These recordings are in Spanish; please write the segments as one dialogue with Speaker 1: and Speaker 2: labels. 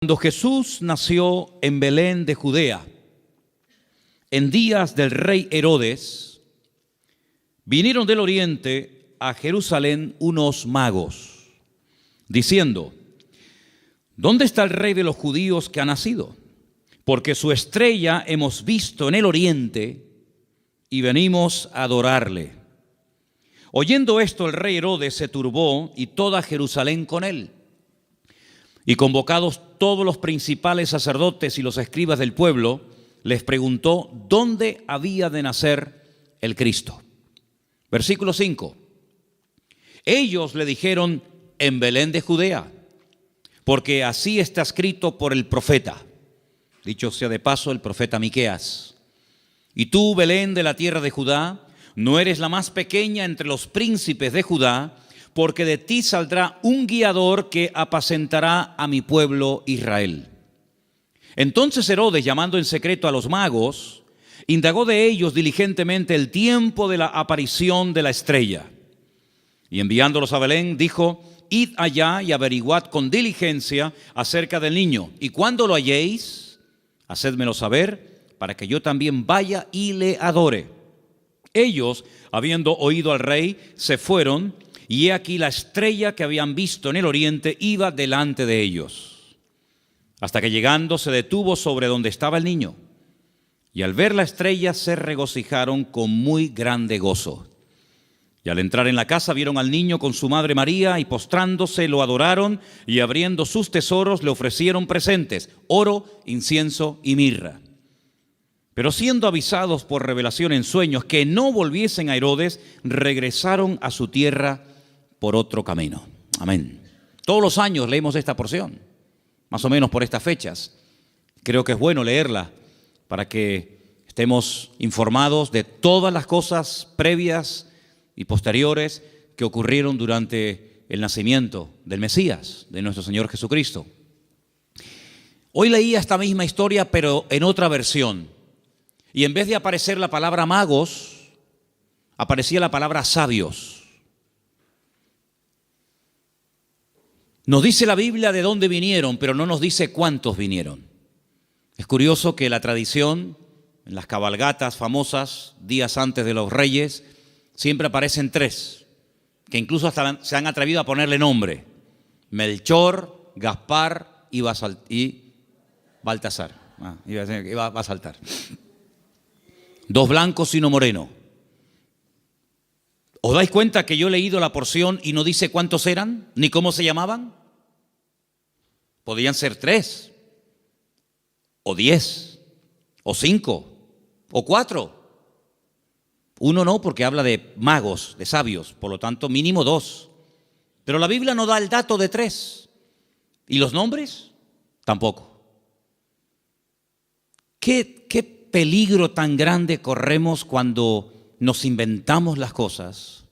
Speaker 1: Cuando Jesús nació en Belén de Judea, en días del rey Herodes, vinieron del oriente a Jerusalén unos magos, diciendo: ¿dónde está el rey de los judíos que ha nacido? Porque su estrella hemos visto en el oriente y venimos a adorarle. Oyendo esto, el rey Herodes se turbó y toda Jerusalén con él. Y convocados todos los principales sacerdotes y los escribas del pueblo, les preguntó dónde había de nacer el Cristo. Versículo 5. Ellos le dijeron: en Belén de Judea, porque así está escrito por el profeta. Dicho sea de paso, el profeta Miqueas. Y tú, Belén de la tierra de Judá, no eres la más pequeña entre los príncipes de Judá, porque de ti saldrá un guiador que apacentará a mi pueblo Israel. Entonces Herodes, llamando en secreto a los magos, indagó de ellos diligentemente el tiempo de la aparición de la estrella. Y enviándolos a Belén, dijo: id allá y averiguad con diligencia acerca del niño, y cuando lo halléis, hacédmelo saber, para que yo también vaya y le adore. Ellos, habiendo oído al rey, se fueron, y he aquí la estrella que habían visto en el oriente iba delante de ellos, hasta que llegando se detuvo sobre donde estaba el niño. Y al ver la estrella se regocijaron con muy grande gozo. Y al entrar en la casa vieron al niño con su madre María, y postrándose lo adoraron, y abriendo sus tesoros le ofrecieron presentes: oro, incienso y mirra. Pero siendo avisados por revelación en sueños que no volviesen a Herodes, regresaron a su tierra por otro camino. Amén. Todos los años leemos esta porción, más o menos por estas fechas. Creo que es bueno leerla para que estemos informados de todas las cosas previas y posteriores que ocurrieron durante el nacimiento del Mesías, de nuestro Señor Jesucristo. Hoy leía esta misma historia, pero en otra versión. Y en vez de aparecer la palabra magos, aparecía la palabra sabios. Nos dice la Biblia de dónde vinieron, pero no nos dice cuántos vinieron. Es curioso que la tradición, en las cabalgatas famosas, días antes de los reyes, siempre aparecen tres, que incluso hasta se han atrevido a ponerle nombre: Melchor, Gaspar y Baltasar. Iba a saltar. Dos blancos y uno moreno. ¿Os dais cuenta que yo he leído la porción y no dice cuántos eran, ni cómo se llamaban? Podían ser 3, o 10, o 5, o 4. Uno no, porque habla de magos, de sabios, por lo tanto mínimo 2. Pero la Biblia no da el dato de 3. ¿Y los nombres? Tampoco. ¿Qué peligro tan grande corremos cuando nos inventamos las cosas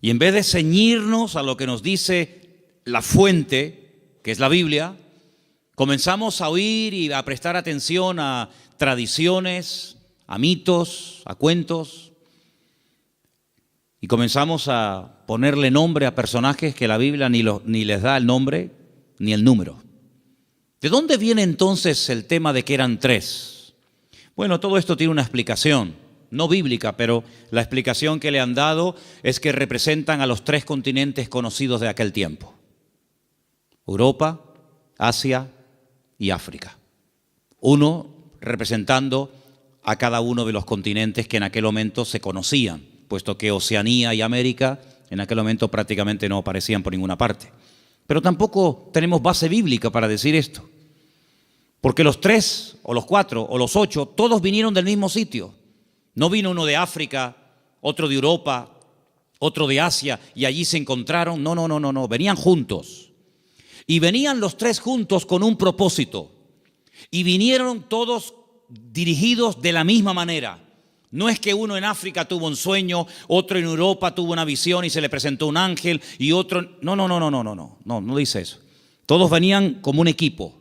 Speaker 1: y en vez de ceñirnos a lo que nos dice la fuente, que es la Biblia, comenzamos a oír y a prestar atención a tradiciones, a mitos, a cuentos, y comenzamos a ponerle nombre a personajes que la Biblia ni les da el nombre ni el número? ¿De dónde viene entonces el tema de que eran 3? Bueno, todo esto tiene una explicación, no bíblica, pero la explicación que le han dado es que representan a los 3 continentes conocidos de aquel tiempo: Europa, Asia y África. Uno representando a cada uno de los continentes que en aquel momento se conocían, puesto que Oceanía y América en aquel momento prácticamente no aparecían por ninguna parte. Pero tampoco tenemos base bíblica para decir esto, porque los 3, o los 4, o los 8, todos vinieron del mismo sitio. No vino uno de África, otro de Europa, otro de Asia, y allí se encontraron. No, venían juntos. Y venían los 3 juntos con un propósito. Y vinieron todos dirigidos de la misma manera. No es que uno en África tuvo un sueño, otro en Europa tuvo una visión y se le presentó un ángel, y otro... No dice eso. Todos venían como un equipo,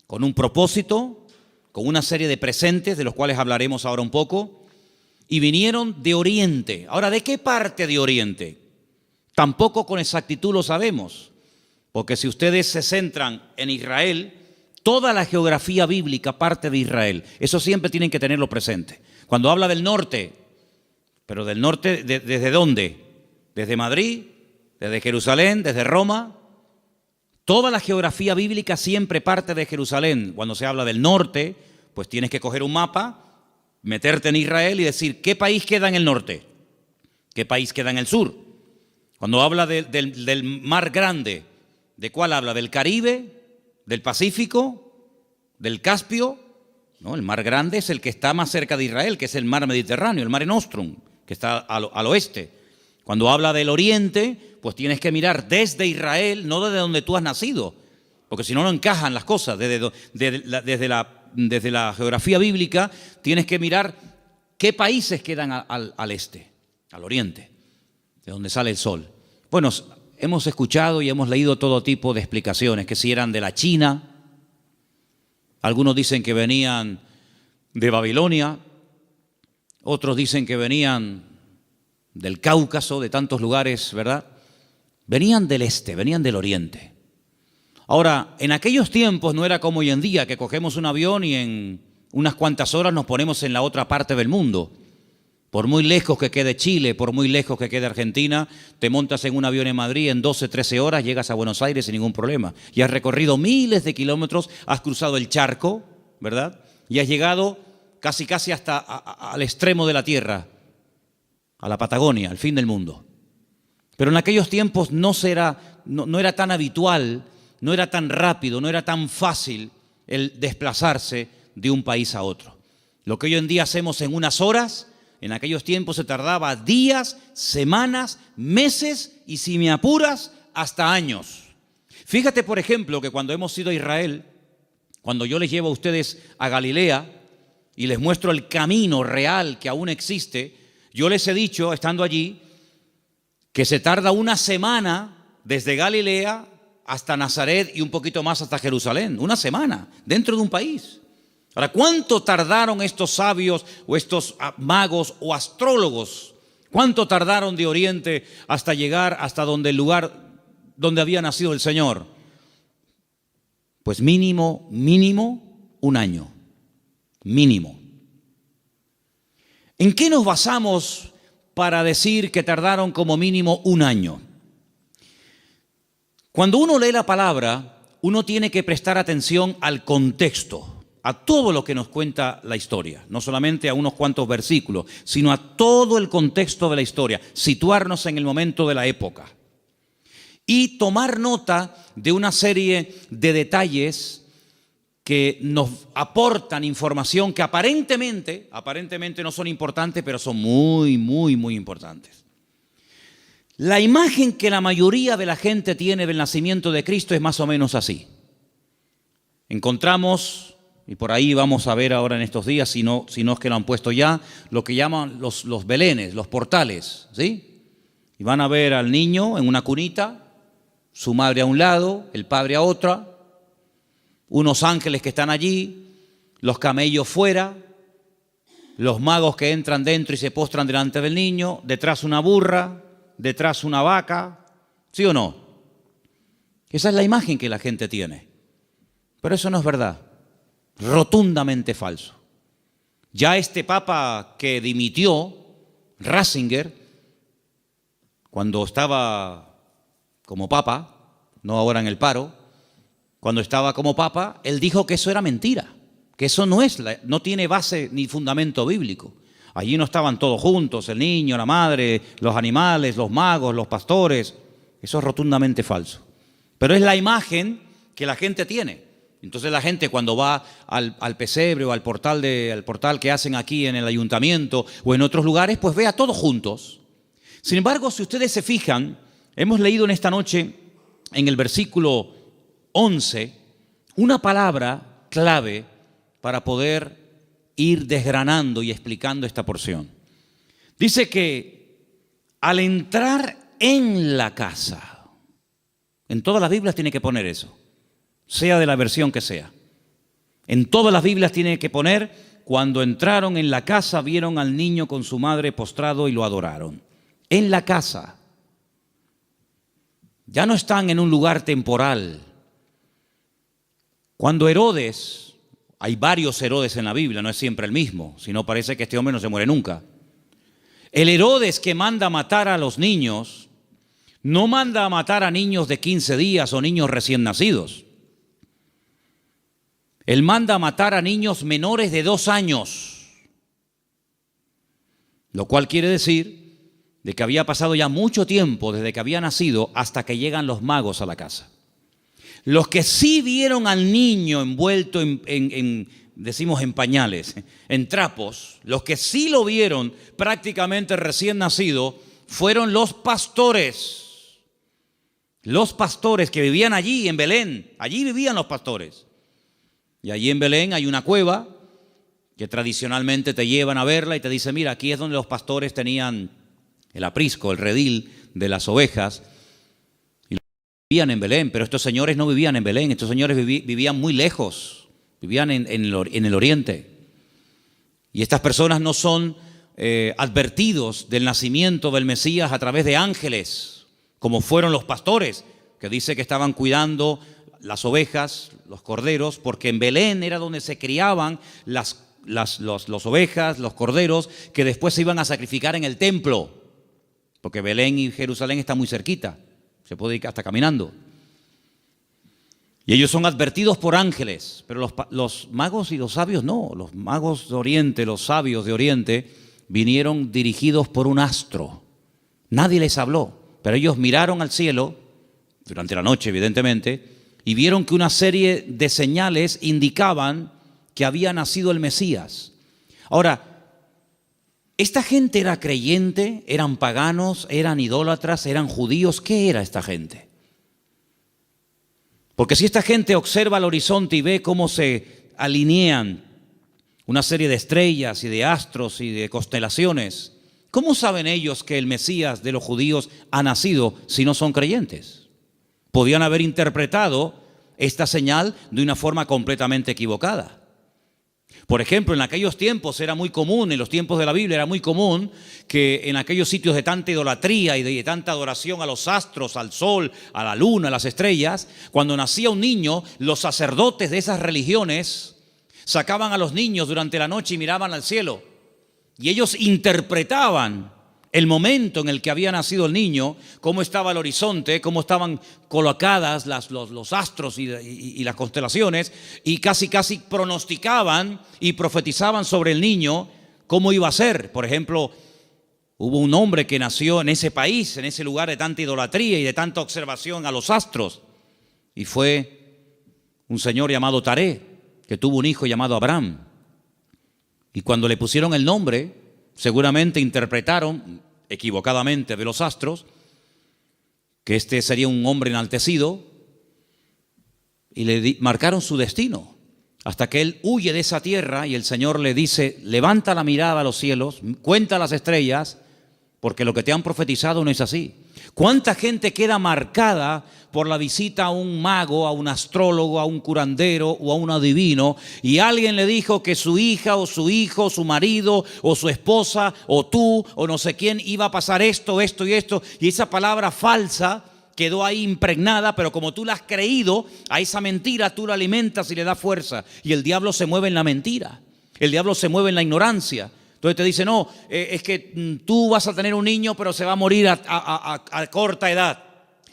Speaker 1: con un propósito, con una serie de presentes, de los cuales hablaremos ahora un poco, y vinieron de Oriente. Ahora, ¿de qué parte de Oriente? Tampoco con exactitud lo sabemos, porque si ustedes se centran en Israel, Toda la geografía bíblica parte de Israel. Eso siempre tienen que tenerlo presente. Cuando habla del norte, pero del norte, ¿desde dónde? Desde Madrid, desde Jerusalén, desde Roma. Toda la geografía bíblica siempre parte de Jerusalén. Cuando se habla del norte, pues tienes que coger un mapa, meterte en Israel y decir, ¿qué país queda en el norte? ¿Qué país queda en el sur? Cuando habla del mar grande, ¿de cuál habla? ¿Del Caribe? ¿Del Pacífico? ¿Del Caspio? No, el mar grande es el que está más cerca de Israel, que es el mar Mediterráneo, el Mare Nostrum, que está al oeste. Cuando habla del oriente, pues tienes que mirar desde Israel, no desde donde tú has nacido, porque si no, no encajan las cosas. Desde la geografía bíblica tienes que mirar qué países quedan al este, al oriente, de donde sale el sol. Bueno, hemos escuchado y hemos leído todo tipo de explicaciones, que si eran de la China, algunos dicen que venían de Babilonia, otros dicen que venían del Cáucaso, de tantos lugares, ¿verdad? Venían del este, venían del oriente. Ahora, en aquellos tiempos no era como hoy en día, que cogemos un avión y en unas cuantas horas nos ponemos en la otra parte del mundo. Por muy lejos que quede Chile, por muy lejos que quede Argentina, te montas en un avión en Madrid, en 12, 13 horas llegas a Buenos Aires sin ningún problema. Y has recorrido miles de kilómetros, has cruzado el charco, ¿verdad? Y has llegado casi hasta al extremo de la tierra, a la Patagonia, al fin del mundo. Pero en aquellos tiempos no era tan habitual, no era tan rápido, no era tan fácil el desplazarse de un país a otro. Lo que hoy en día hacemos en unas horas, en aquellos tiempos se tardaba días, semanas, meses y, si me apuras, hasta años. Fíjate, por ejemplo, que cuando hemos ido a Israel, cuando yo les llevo a ustedes a Galilea y les muestro el camino real que aún existe, yo les he dicho, estando allí, que se tarda una semana desde Galilea hasta Nazaret y un poquito más hasta Jerusalén. Una semana, dentro de un país. Ahora, ¿cuánto tardaron estos sabios o estos magos o astrólogos? ¿Cuánto tardaron de Oriente hasta llegar hasta el lugar donde había nacido el Señor? Pues mínimo un año. Mínimo. ¿En qué nos basamos para decir que tardaron como mínimo un año? Cuando uno lee la palabra, uno tiene que prestar atención al contexto, a todo lo que nos cuenta la historia, no solamente a unos cuantos versículos, sino a todo el contexto de la historia, situarnos en el momento de la época y tomar nota de una serie de detalles que nos aportan información que aparentemente no son importantes, pero son muy importantes. La imagen que la mayoría de la gente tiene del nacimiento de Cristo es más o menos así. Encontramos, y por ahí vamos a ver ahora en estos días, si no es que lo han puesto ya, lo que llaman los belenes, los portales, ¿sí? Y van a ver al niño en una cunita, su madre a un lado, el padre a otra, unos ángeles que están allí, los camellos fuera, los magos que entran dentro y se postran delante del niño, detrás una burra, detrás una vaca, ¿sí o no? Esa es la imagen que la gente tiene. Pero eso no es verdad, rotundamente falso. Ya este papa que dimitió, Ratzinger, cuando estaba como papa, no ahora en el paro, cuando estaba como papa, él dijo que eso era mentira, que eso no tiene base ni fundamento bíblico. Allí no estaban todos juntos, el niño, la madre, los animales, los magos, los pastores. Eso es rotundamente falso. Pero es la imagen que la gente tiene. Entonces la gente cuando va al pesebre o al portal que hacen aquí en el ayuntamiento o en otros lugares, pues ve a todos juntos. Sin embargo, si ustedes se fijan, hemos leído en esta noche en el versículo 11 una palabra clave para poder ir desgranando y explicando esta porción. Dice que al entrar en la casa, en todas las Biblias tiene que poner eso, sea de la versión que sea. En todas las Biblias tiene que poner, cuando entraron en la casa vieron al niño con su madre postrado y lo adoraron. En la casa. Ya no están en un lugar temporal. Cuando Herodes, hay varios Herodes en la Biblia, no es siempre el mismo, si no parece que este hombre no se muere nunca. El Herodes que manda a matar a los niños, no manda a matar a niños de 15 días o niños recién nacidos. Él manda a matar a niños menores de 2 años, lo cual quiere decir de que había pasado ya mucho tiempo desde que había nacido hasta que llegan los magos a la casa. Los que sí vieron al niño envuelto decimos en pañales, en trapos, los que sí lo vieron prácticamente recién nacido, fueron los pastores. Los pastores que vivían allí en Belén, allí vivían los pastores. Y allí en Belén hay una cueva que tradicionalmente te llevan a verla y te dicen, mira, aquí es donde los pastores tenían el aprisco, el redil de las ovejas. Y vivían en Belén, pero estos señores no vivían en Belén, estos señores vivían muy lejos, vivían en el oriente. Y estas personas no son advertidos del nacimiento del Mesías a través de ángeles, como fueron los pastores, que dice que estaban cuidando las ovejas, los corderos, porque en Belén era donde se criaban las ovejas, los corderos, que después se iban a sacrificar en el templo, porque Belén y Jerusalén están muy cerquita, se puede ir hasta caminando. Y ellos son advertidos por ángeles, pero los magos y los sabios no. Los magos de Oriente, los sabios de Oriente, vinieron dirigidos por un astro. Nadie les habló, pero ellos miraron al cielo, durante la noche evidentemente, y vieron que una serie de señales indicaban que había nacido el Mesías. Ahora, ¿esta gente era creyente? ¿Eran paganos? ¿Eran idólatras? ¿Eran judíos? ¿Qué era esta gente? Porque si esta gente observa el horizonte y ve cómo se alinean una serie de estrellas y de astros y de constelaciones, ¿cómo saben ellos que el Mesías de los judíos ha nacido si no son creyentes? Podían haber interpretado esta señal de una forma completamente equivocada. Por ejemplo, en aquellos tiempos era muy común, en los tiempos de la Biblia era muy común que en aquellos sitios de tanta idolatría y de tanta adoración a los astros, al sol, a la luna, a las estrellas, cuando nacía un niño, los sacerdotes de esas religiones sacaban a los niños durante la noche y miraban al cielo. Y ellos interpretaban el momento en el que había nacido el niño, cómo estaba el horizonte, cómo estaban colocadas los astros y las constelaciones, y casi pronosticaban y profetizaban sobre el niño cómo iba a ser. Por ejemplo, hubo un hombre que nació en ese país, en ese lugar de tanta idolatría y de tanta observación a los astros, y fue un señor llamado Taré, que tuvo un hijo llamado Abraham. Y cuando le pusieron el nombre, seguramente interpretaron equivocadamente de los astros que este sería un hombre enaltecido y le marcaron su destino hasta que él huye de esa tierra y el Señor le dice, levanta la mirada a los cielos, cuenta las estrellas, porque lo que te han profetizado no es así. ¿Cuánta gente queda marcada por la visita a un mago, a un astrólogo, a un curandero o a un adivino, y alguien le dijo que su hija o su hijo, su marido o su esposa o tú o no sé quién iba a pasar esto, esto y esto, y esa palabra falsa quedó ahí impregnada, pero como tú la has creído, a esa mentira tú la alimentas y le das fuerza, y el diablo se mueve en la mentira, el diablo se mueve en la ignorancia. Entonces te dice, no, es que tú vas a tener un niño, pero se va a morir a corta edad.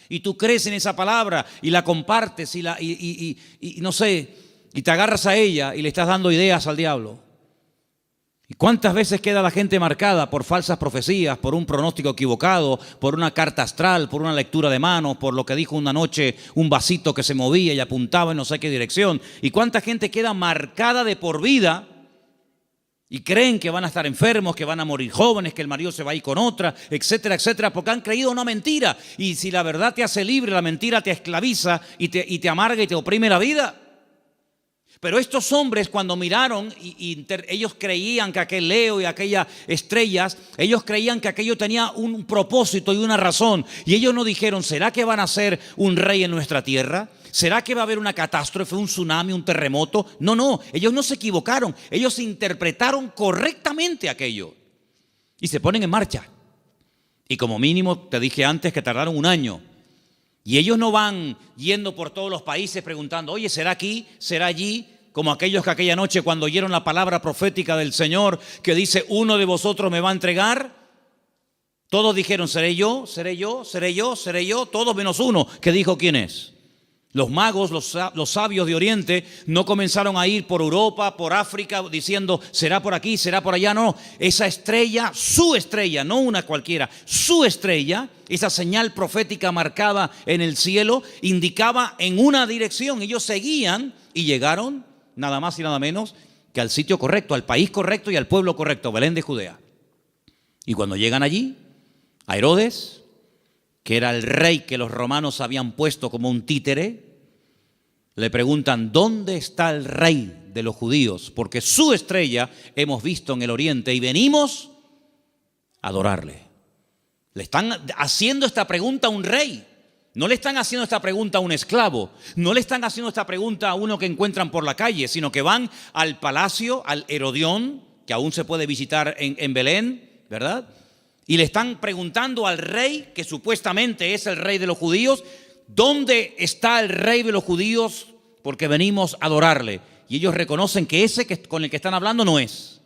Speaker 1: Y tú crees en esa palabra y la compartes y no sé, y te agarras a ella y le estás dando ideas al diablo. ¿Y cuántas veces queda la gente marcada por falsas profecías, por un pronóstico equivocado, por una carta astral, por una lectura de manos, por lo que dijo una noche un vasito que se movía y apuntaba en no sé qué dirección? ¿Y cuánta gente queda marcada de por vida? Y creen que van a estar enfermos, que van a morir jóvenes, que el marido se va a ir con otra, etcétera, etcétera, porque han creído una mentira. Y si la verdad te hace libre, la mentira te esclaviza y te amarga y te oprime la vida. Pero estos hombres, cuando miraron, ellos creían que aquel Leo y aquellas estrellas, ellos creían que aquello tenía un propósito y una razón. Y ellos no dijeron, ¿será que van a ser un rey en nuestra tierra? ¿Será que va a haber una catástrofe, un tsunami, un terremoto? No, ellos no se equivocaron. Ellos interpretaron correctamente aquello. Y se ponen en marcha. Y como mínimo, te dije antes que tardaron 1 año. Y ellos no van yendo por todos los países preguntando, oye, ¿será aquí? ¿Será allí? Como aquellos que aquella noche cuando oyeron la palabra profética del Señor que dice, uno de vosotros me va a entregar. Todos dijeron, seré yo, seré yo, seré yo, seré yo, todos menos uno que dijo quién es. Los magos, los sabios de Oriente no comenzaron a ir por Europa, por África, diciendo, será por aquí, será por allá. No, esa estrella, su estrella, no una cualquiera, su estrella, esa señal profética marcada en el cielo, indicaba en una dirección. Ellos seguían y llegaron nada más y nada menos que al sitio correcto, al país correcto y al pueblo correcto, Belén de Judea. Y cuando llegan allí, a Herodes, que era el rey que los romanos habían puesto como un títere, le preguntan, ¿dónde está el rey de los judíos? Porque su estrella hemos visto en el oriente y venimos a adorarle. Le están haciendo esta pregunta a un rey. No le están haciendo esta pregunta a un esclavo. No le están haciendo esta pregunta a uno que encuentran por la calle, sino que van al palacio, al Herodión, que aún se puede visitar en Belén, ¿verdad? Y le están preguntando al rey, que supuestamente es el rey de los judíos, ¿dónde está el rey de los judíos? Porque venimos a adorarle. Y ellos reconocen que ese con el que están hablando no es.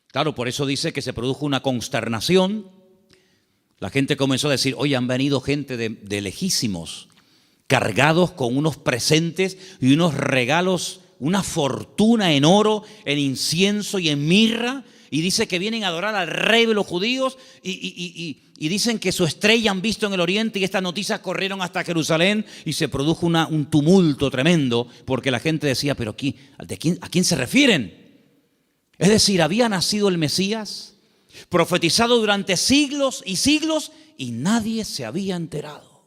Speaker 1: Claro, por eso dice que se produjo una consternación. La gente comenzó a decir, oye, han venido gente de lejísimos, cargados con unos presentes y unos regalos, una fortuna en oro, en incienso y en mirra. Y dice que vienen a adorar al rey de los judíos y dicen que su estrella han visto en el oriente y estas noticias corrieron hasta Jerusalén y se produjo un tumulto tremendo porque la gente decía, pero ¿a quién se refieren? Es decir, había nacido el Mesías, profetizado durante siglos y siglos y nadie se había enterado.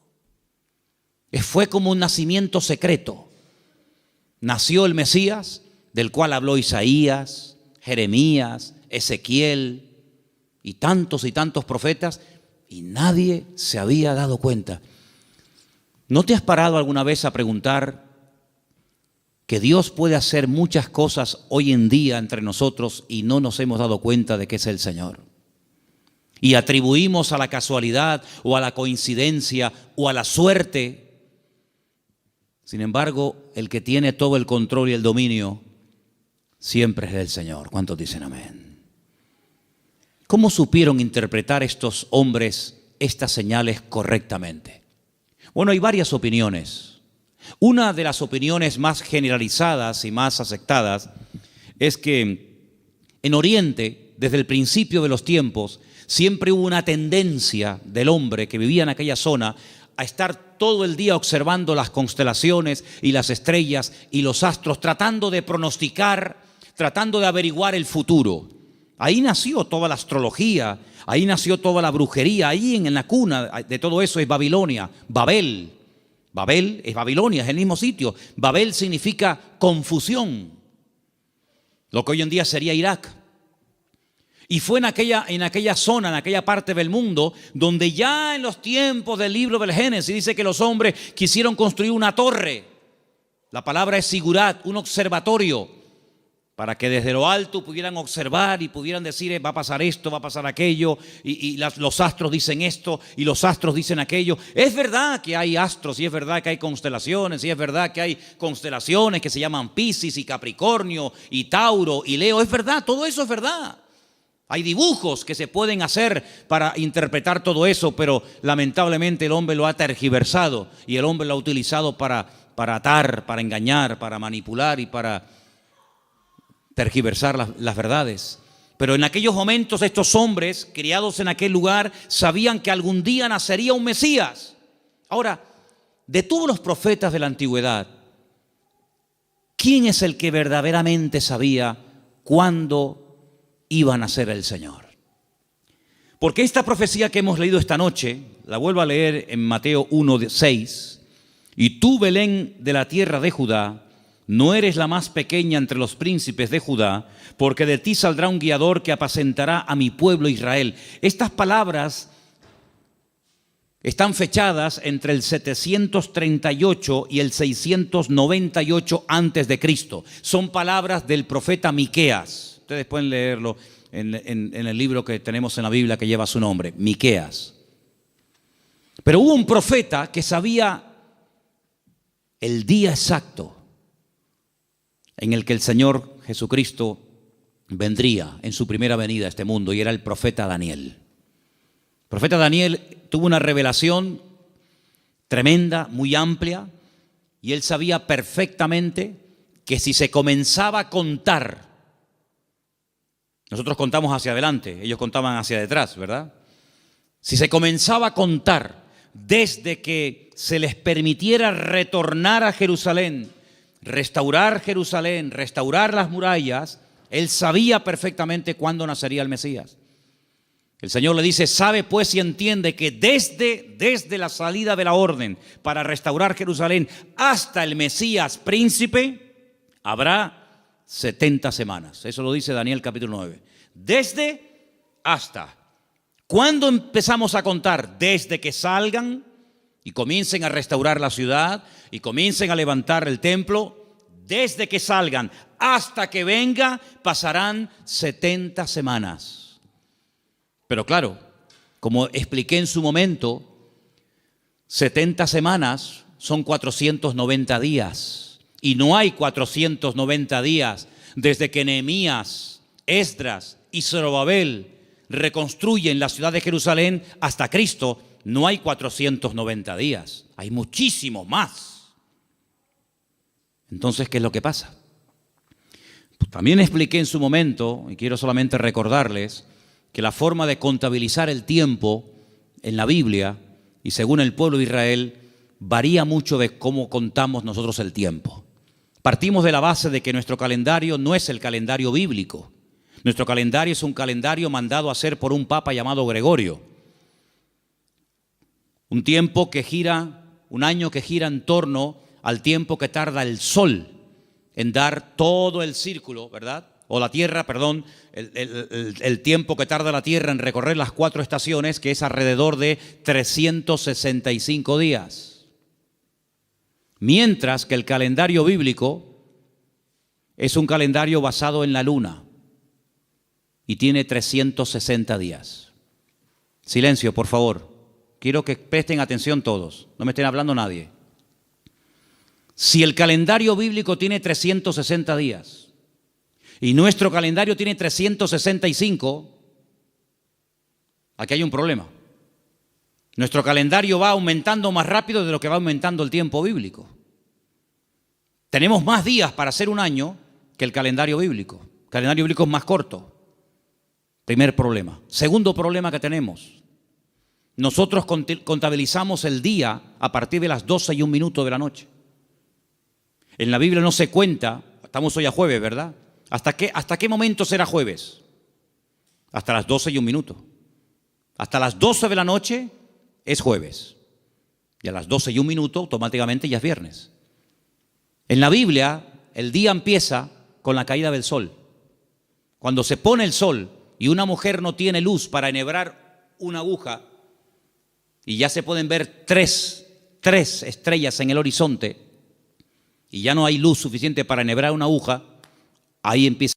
Speaker 1: Fue como un nacimiento secreto. Nació el Mesías, del cual habló Isaías, Jeremías, Ezequiel y tantos profetas, y nadie se había dado cuenta. ¿No te has parado alguna vez a preguntar que Dios puede hacer muchas cosas hoy en día entre nosotros y no nos hemos dado cuenta de que es el Señor? Y atribuimos a la casualidad o a la coincidencia o a la suerte. Sin embargo, el que tiene todo el control y el dominio siempre es el Señor. ¿Cuántos dicen amén? ¿Cómo supieron interpretar estos hombres estas señales correctamente? Bueno, hay varias opiniones. Una de las opiniones más generalizadas y más aceptadas es que en Oriente, desde el principio de los tiempos, siempre hubo una tendencia del hombre que vivía en aquella zona a estar todo el día observando las constelaciones y las estrellas y los astros, tratando de pronosticar, tratando de averiguar el futuro. Ahí nació toda la astrología, ahí nació toda la brujería, ahí en la cuna de todo eso es Babilonia, Babel. Babel es Babilonia, es el mismo sitio. Babel significa confusión, lo que hoy en día sería Irak. Y fue en aquella zona, en aquella parte del mundo, donde ya en los tiempos del libro del Génesis dice que los hombres quisieron construir una torre. La palabra es sigurat, un observatorio, para que desde lo alto pudieran observar y pudieran decir, va a pasar esto, va a pasar aquello, y los astros dicen esto y los astros dicen aquello. Es verdad que hay astros y es verdad que hay constelaciones y es verdad que hay constelaciones que se llaman Piscis y Capricornio y Tauro y Leo. Es verdad, todo eso es verdad. Hay dibujos que se pueden hacer para interpretar todo eso, pero lamentablemente el hombre lo ha tergiversado y el hombre lo ha utilizado para atar, para engañar, para manipular y para tergiversar las verdades. Pero en aquellos momentos estos hombres criados en aquel lugar sabían que algún día nacería un Mesías. Ahora, de todos los profetas de la antigüedad, ¿quién es el que verdaderamente sabía cuándo iba a nacer el Señor? Porque esta profecía que hemos leído esta noche, la vuelvo a leer en Mateo 1:6, y tú, Belén de la tierra de Judá, no eres la más pequeña entre los príncipes de Judá, porque de ti saldrá un guiador que apacentará a mi pueblo Israel. Estas palabras están fechadas entre el 738 y el 698 antes de Cristo. Son palabras del profeta Miqueas. Ustedes pueden leerlo en el libro que tenemos en la Biblia que lleva su nombre, Miqueas. Pero hubo un profeta que sabía el día exacto en el que el Señor Jesucristo vendría en su primera venida a este mundo, y era el profeta Daniel. El profeta Daniel tuvo una revelación tremenda, muy amplia, y él sabía perfectamente que si se comenzaba a contar, nosotros contamos hacia adelante, ellos contaban hacia detrás, ¿verdad? Si se comenzaba a contar desde que se les permitiera retornar a Jerusalén, restaurar las murallas, él sabía perfectamente cuándo nacería el Mesías. El Señor le dice: sabe pues y entiende que desde la salida de la orden para restaurar Jerusalén hasta el Mesías príncipe, habrá 70 semanas. Eso lo dice Daniel capítulo 9. Desde hasta. ¿Cuándo empezamos a contar? Desde que salgan y comiencen a restaurar la ciudad y comiencen a levantar el templo. Desde que salgan hasta que venga pasarán 70 semanas. Pero claro, como expliqué en su momento, 70 semanas son 490 días. Y no hay 490 días desde que Nehemías, Esdras y Zorobabel reconstruyen la ciudad de Jerusalén hasta Cristo. No hay 490 días, hay muchísimos más. Entonces, ¿qué es lo que pasa? Pues también expliqué en su momento, y quiero solamente recordarles, que la forma de contabilizar el tiempo en la Biblia y según el pueblo de Israel varía mucho de cómo contamos nosotros el tiempo. Partimos de la base de que nuestro calendario no es el calendario bíblico. Nuestro calendario es un calendario mandado a hacer por un papa llamado Gregorio. Un tiempo que gira, un año que gira en torno al tiempo que tarda el sol en dar todo el círculo, ¿verdad? O la tierra, perdón, el tiempo que tarda la tierra en recorrer las 4 estaciones, que es alrededor de 365 días. Mientras que el calendario bíblico es un calendario basado en la luna y tiene 360 días. Silencio, por favor. Quiero que presten atención todos, no me estén hablando nadie. Si el calendario bíblico tiene 360 días y nuestro calendario tiene 365, aquí hay un problema. Nuestro calendario va aumentando más rápido de lo que va aumentando el tiempo bíblico. Tenemos más días para hacer un año que el calendario bíblico. El calendario bíblico es más corto. Primer problema. Segundo problema que tenemos. Nosotros contabilizamos el día a partir de las 12:01 de la noche. En la Biblia no se cuenta, estamos hoy a jueves, ¿verdad? ¿Hasta qué momento será jueves? Hasta las 12:01. Hasta las 12 de la noche es jueves. Y a las 12:01 automáticamente ya es viernes. En la Biblia el día empieza con la caída del sol. Cuando se pone el sol y una mujer no tiene luz para enhebrar una aguja y ya se pueden ver tres estrellas en el horizonte y ya no hay luz suficiente para enhebrar una aguja, ahí empieza.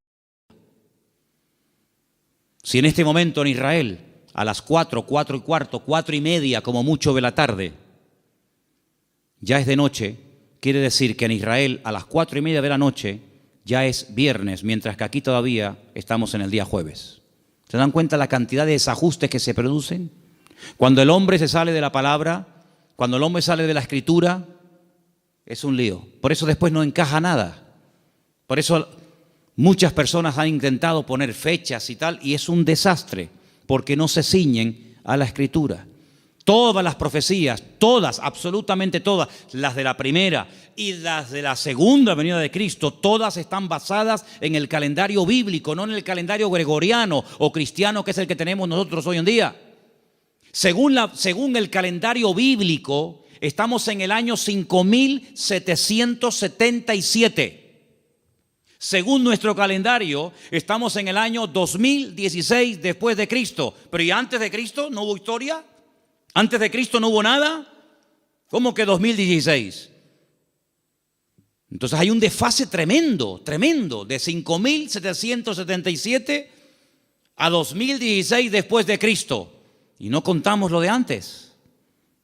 Speaker 1: Si en este momento en Israel a las 4, 4:15, 4:30 como mucho de la tarde ya es de noche, quiere decir que en Israel a las 4:30 de la noche ya es viernes, mientras que aquí todavía estamos en el día jueves. ¿Se dan cuenta la cantidad de desajustes que se producen? Cuando el hombre se sale de la palabra, cuando el hombre sale de la escritura, es un lío. Por eso después no encaja nada. Por eso muchas personas han intentado poner fechas y tal, y es un desastre, porque no se ciñen a la escritura. Todas las profecías, todas, absolutamente todas, las de la primera y las de la segunda venida de Cristo, todas están basadas en el calendario bíblico, no en el calendario gregoriano o cristiano, que es el que tenemos nosotros hoy en día. Según el calendario bíblico, estamos en el año 5777. Según nuestro calendario, estamos en el año 2016 después de Cristo. Pero ¿y antes de Cristo no hubo historia? ¿Antes de Cristo no hubo nada? ¿Cómo que 2016? Entonces hay un desfase tremendo, de 5777 a 2016 después de Cristo. Y no contamos lo de antes.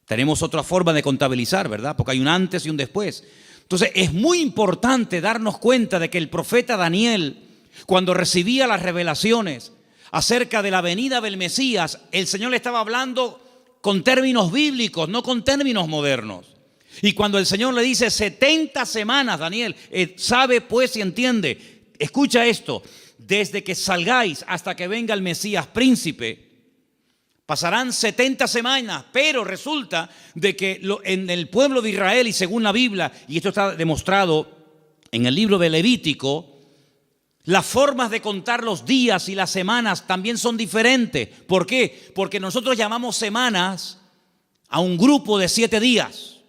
Speaker 1: Tenemos otra forma de contabilizar, ¿verdad? Porque hay un antes y un después. Entonces es muy importante darnos cuenta de que el profeta Daniel, cuando recibía las revelaciones acerca de la venida del Mesías, el Señor le estaba hablando con términos bíblicos, no con términos modernos. Y cuando el Señor le dice 70 semanas, Daniel, sabe pues y entiende, escucha esto, desde que salgáis hasta que venga el Mesías príncipe, pasarán 70 semanas, pero resulta de que en el pueblo de Israel y según la Biblia, y esto está demostrado en el libro de Levítico, las formas de contar los días y las semanas también son diferentes. ¿Por qué? Porque nosotros llamamos semanas a un grupo de 7 días.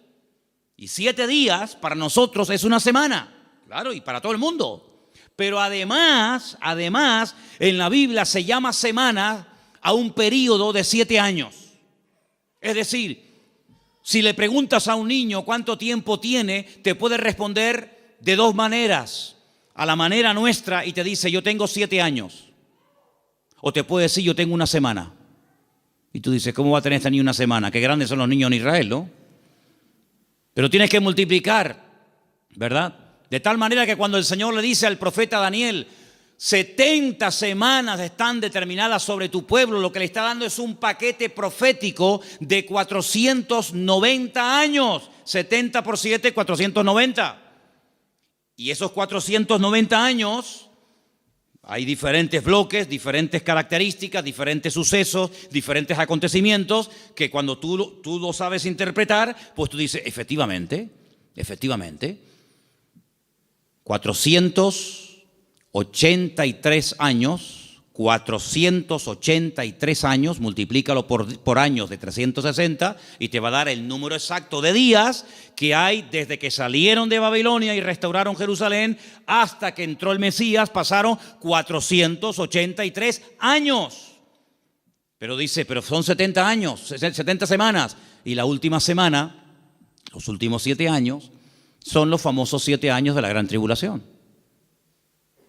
Speaker 1: Y 7 días para nosotros es una semana, claro, y para todo el mundo. Pero además, en la Biblia se llama semana a un periodo de 7 años. Es decir, si le preguntas a un niño cuánto tiempo tiene, te puede responder de 2 maneras. A la manera nuestra y te dice, yo tengo 7 años. O te puede decir, yo tengo una semana. Y tú dices, ¿cómo va a tener esta niña una semana? Qué grandes son los niños en Israel, ¿no? Pero tienes que multiplicar, ¿verdad? De tal manera que cuando el Señor le dice al profeta Daniel, 70 semanas están determinadas sobre tu pueblo, lo que le está dando es un paquete profético de 490 años. 70 por 7, 490. Y esos 490 años, hay diferentes bloques, diferentes características, diferentes sucesos, diferentes acontecimientos, que cuando tú lo sabes interpretar, pues tú dices, efectivamente, 483 años, multiplícalo por años de 360 y te va a dar el número exacto de días que hay desde que salieron de Babilonia y restauraron Jerusalén hasta que entró el Mesías. Pasaron 483 años. Pero dice, pero son 70 años, 70 semanas. Y la última semana, los últimos 7 años, son los famosos 7 años de la gran tribulación.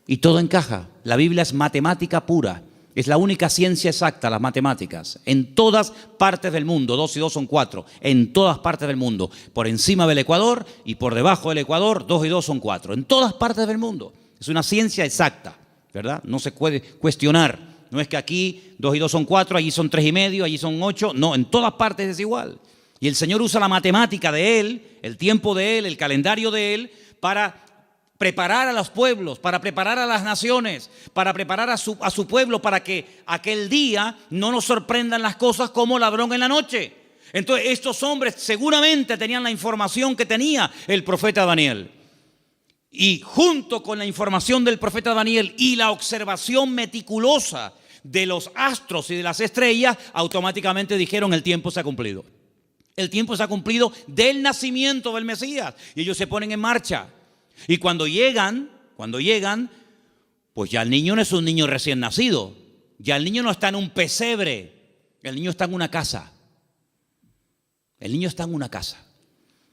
Speaker 1: Y todo encaja. La Biblia es matemática pura. Es la única ciencia exacta, las matemáticas. En todas partes del mundo, 2 y 2 son 4. En todas partes del mundo. Por encima del Ecuador y por debajo del Ecuador, 2 y 2 son 4. En todas partes del mundo. Es una ciencia exacta, ¿verdad? No se puede cuestionar. No es que aquí 2 y 2 son 4, allí son 3 y medio, allí son 8. No, en todas partes es igual. Y el Señor usa la matemática de Él, el tiempo de Él, el calendario de Él, para preparar a los pueblos, para preparar a las naciones, para preparar a su pueblo, para que aquel día no nos sorprendan las cosas como ladrón en la noche. Entonces estos hombres seguramente tenían la información que tenía el profeta Daniel. Y junto con la información del profeta Daniel y la observación meticulosa de los astros y de las estrellas, automáticamente dijeron, el tiempo se ha cumplido. El tiempo se ha cumplido del nacimiento del Mesías. Y ellos se ponen en marcha. Y cuando llegan, pues ya el niño no es un niño recién nacido. Ya el niño no está en un pesebre. El niño está en una casa. El niño está en una casa.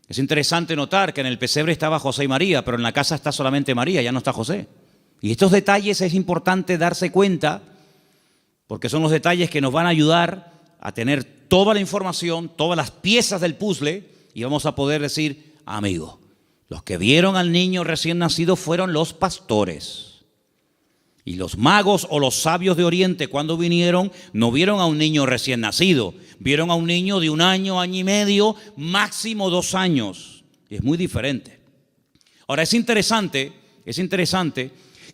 Speaker 1: Es interesante notar que en el pesebre estaba José y María, pero en la casa está solamente María, ya no está José. Y estos detalles es importante darse cuenta, porque son los detalles que nos van a ayudar a tener toda la información, todas las piezas del puzzle, y vamos a poder decir, amigo, los que vieron al niño recién nacido fueron los pastores. Y los magos o los sabios de Oriente, cuando vinieron, no vieron a un niño recién nacido. Vieron a un niño de 1 año, año y medio, máximo 2 años. Y es muy diferente. Ahora, es interesante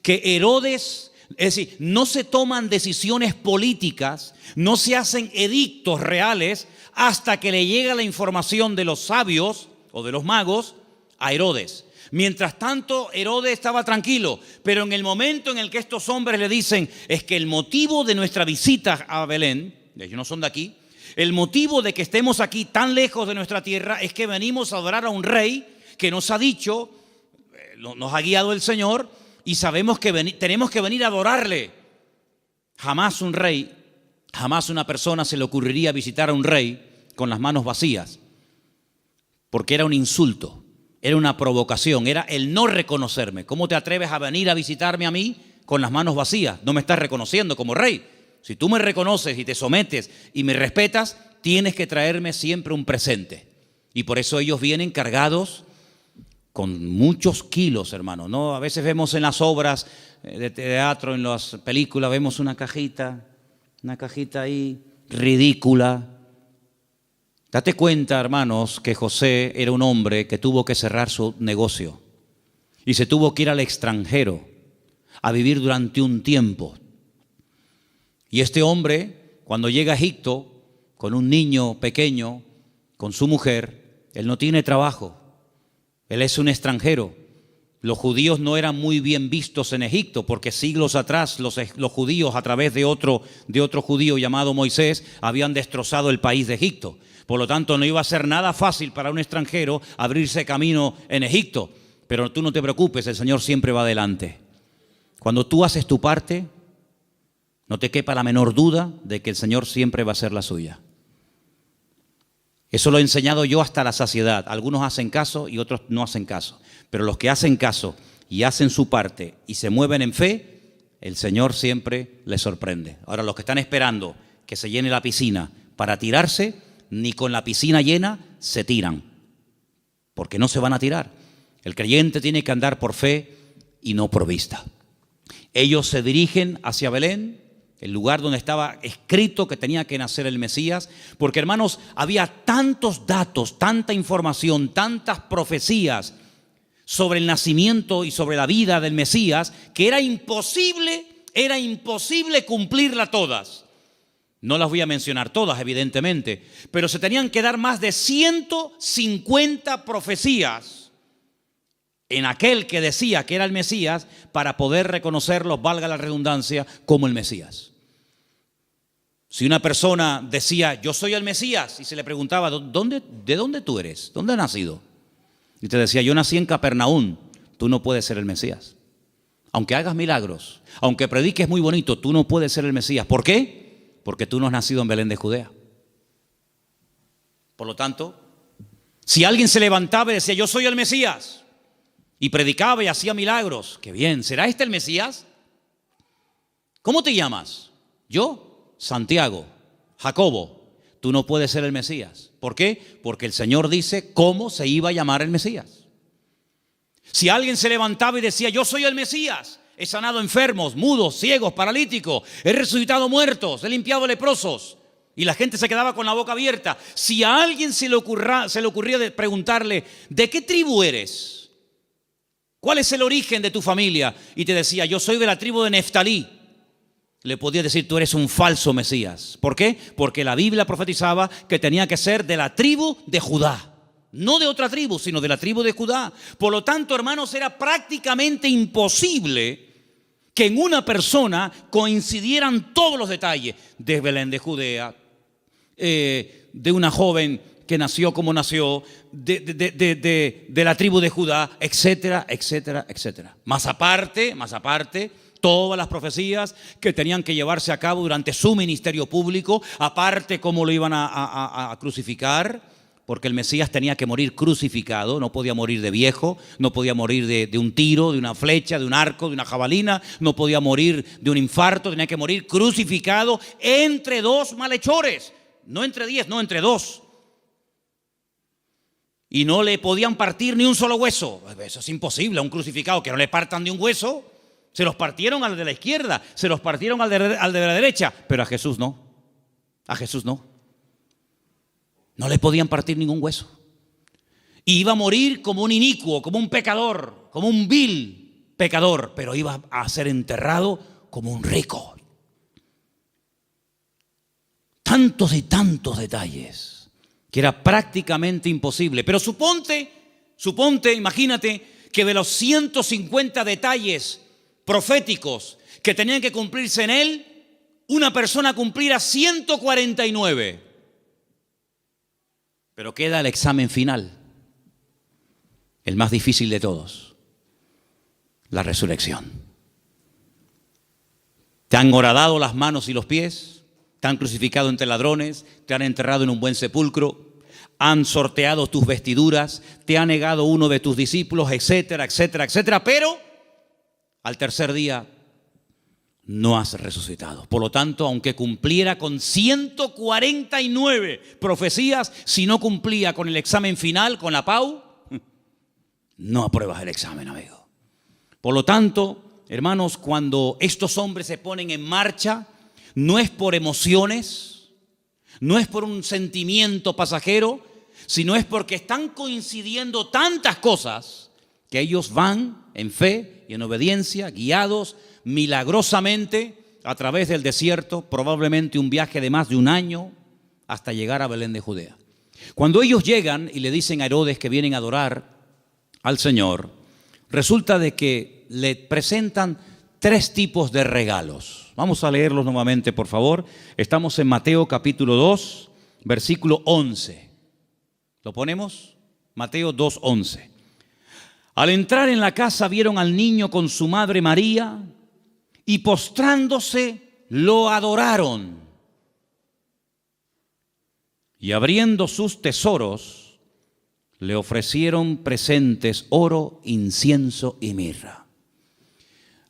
Speaker 1: que Herodes, es decir, no se toman decisiones políticas, no se hacen edictos reales hasta que le llega la información de los sabios o de los magos a Herodes. Mientras tanto, Herodes estaba tranquilo, pero en el momento en el que estos hombres le dicen, es que el motivo de nuestra visita a Belén, ellos no son de aquí, el motivo de que estemos aquí tan lejos de nuestra tierra es que venimos a adorar a un rey que nos ha dicho, nos ha guiado el Señor y sabemos que tenemos que venir a adorarle. Jamás un rey, jamás una persona se le ocurriría visitar a un rey con las manos vacías, porque era un insulto. Era una provocación, era el no reconocerme. ¿Cómo te atreves a venir a visitarme a mí con las manos vacías? No me estás reconociendo como rey. Si tú me reconoces y te sometes y me respetas, tienes que traerme siempre un presente. Y por eso ellos vienen cargados con muchos kilos, hermano, ¿no? A veces vemos en las obras de teatro, en las películas, vemos una cajita ahí ridícula. Date cuenta, hermanos, que José era un hombre que tuvo que cerrar su negocio y se tuvo que ir al extranjero a vivir durante un tiempo. Y este hombre, cuando llega a Egipto, con un niño pequeño, con su mujer, él no tiene trabajo, él es un extranjero. Los judíos no eran muy bien vistos en Egipto porque siglos atrás los judíos, a través de otro judío llamado Moisés, habían destrozado el país de Egipto. Por lo tanto, no iba a ser nada fácil para un extranjero abrirse camino en Egipto. Pero tú no te preocupes, el Señor siempre va adelante. Cuando tú haces tu parte, no te quepa la menor duda de que el Señor siempre va a hacer la suya. Eso lo he enseñado yo hasta la saciedad. Algunos hacen caso y otros no hacen caso. Pero los que hacen caso y hacen su parte y se mueven en fe, el Señor siempre les sorprende. Ahora, los que están esperando que se llene la piscina para tirarse, ni con la piscina llena se tiran, porque no se van a tirar. El creyente tiene que andar por fe y no por vista. Ellos se dirigen hacia Belén, el lugar donde estaba escrito que tenía que nacer el Mesías, porque, hermanos, había tantos datos, tanta información, tantas profecías sobre el nacimiento y sobre la vida del Mesías, que era imposible cumplirla todas. No las voy a mencionar todas, evidentemente, pero se tenían que dar más de 150 profecías en aquel que decía que era el Mesías para poder reconocerlo, valga la redundancia, como el Mesías. Si una persona decía, yo soy el Mesías, y se le preguntaba, ¿de dónde tú eres? ¿Dónde has nacido? Y te decía, yo nací en Capernaum, tú no puedes ser el Mesías. Aunque hagas milagros, aunque prediques muy bonito, tú no puedes ser el Mesías. ¿Por qué? Porque tú no has nacido en Belén de Judea. Por lo tanto, si alguien se levantaba y decía, yo soy el Mesías, y predicaba y hacía milagros, qué bien, ¿será este el Mesías? ¿Cómo te llamas? Yo, Santiago, Jacobo. Tú no puedes ser el Mesías. ¿Por qué? Porque el Señor dice cómo se iba a llamar el Mesías. Si alguien se levantaba y decía, yo soy el Mesías, he sanado enfermos, mudos, ciegos, paralíticos, he resucitado muertos, he limpiado leprosos, y la gente se quedaba con la boca abierta. Si a alguien se le ocurría preguntarle, ¿de qué tribu eres? ¿Cuál es el origen de tu familia? Y te decía, yo soy de la tribu de Neftalí. Le podía decir, tú eres un falso Mesías. ¿Por qué? Porque la Biblia profetizaba que tenía que ser de la tribu de Judá. No de otra tribu, sino de la tribu de Judá. Por lo tanto, hermanos, era prácticamente imposible que en una persona coincidieran todos los detalles de Belén de Judea, de una joven que nació como nació, de la tribu de Judá, etcétera, etcétera, etcétera. Más aparte, todas las profecías que tenían que llevarse a cabo durante su ministerio público, aparte cómo lo iban a crucificar, porque el Mesías tenía que morir crucificado, no podía morir de viejo, no podía morir de un tiro, de una flecha, de un arco, de una jabalina, no podía morir de un infarto, tenía que morir crucificado entre dos malhechores, no entre 10, no entre 2. Y no le podían partir ni un solo hueso. Eso es imposible, a un crucificado que no le partan ni un hueso. Se los partieron al de la izquierda, se los partieron al de la derecha, pero a Jesús no. A Jesús no. No le podían partir ningún hueso. Y iba a morir como un inicuo, como un pecador, como un vil pecador, pero iba a ser enterrado como un rico. Tantos y tantos detalles que era prácticamente imposible. Pero suponte, imagínate que de los 150 detalles proféticos que tenían que cumplirse en él, una persona cumpliera 149. Pero queda el examen final, el más difícil de todos, la resurrección. Te han horadado las manos y los pies, te han crucificado entre ladrones, te han enterrado en un buen sepulcro, han sorteado tus vestiduras, te ha negado uno de tus discípulos, etcétera, etcétera, etcétera. Pero al tercer día no has resucitado. Por lo tanto, aunque cumpliera con 149 profecías, si no cumplía con el examen final, con la PAU, no apruebas el examen, amigo. Por lo tanto, hermanos, cuando estos hombres se ponen en marcha, no es por emociones, no es por un sentimiento pasajero, sino es porque están coincidiendo tantas cosas que ellos van en fe y en obediencia, guiados milagrosamente a través del desierto, probablemente un viaje de más de un año hasta llegar a Belén de Judea. Cuando ellos llegan y le dicen a Herodes que vienen a adorar al Señor, resulta de que le presentan 3 tipos de regalos. Vamos a leerlos nuevamente, por favor. Estamos en Mateo capítulo 2, versículo 11. ¿Lo ponemos? Mateo 2:11. Al entrar en la casa vieron al niño con su madre María y postrándose lo adoraron. Y abriendo sus tesoros le ofrecieron presentes, oro, incienso y mirra.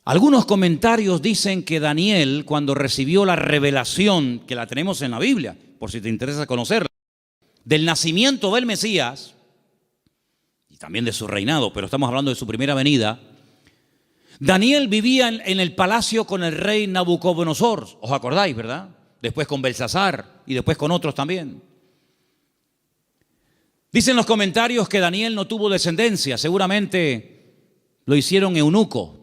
Speaker 1: Algunos comentarios dicen que Daniel, cuando recibió la revelación, que la tenemos en la Biblia, por si te interesa conocerla, del nacimiento del Mesías, y también de su reinado, pero estamos hablando de su primera venida, Daniel vivía en el palacio con el rey Nabucodonosor, ¿os acordáis, verdad? Después con Belsasar y después con otros también. Dicen los comentarios que Daniel no tuvo descendencia, seguramente lo hicieron eunuco,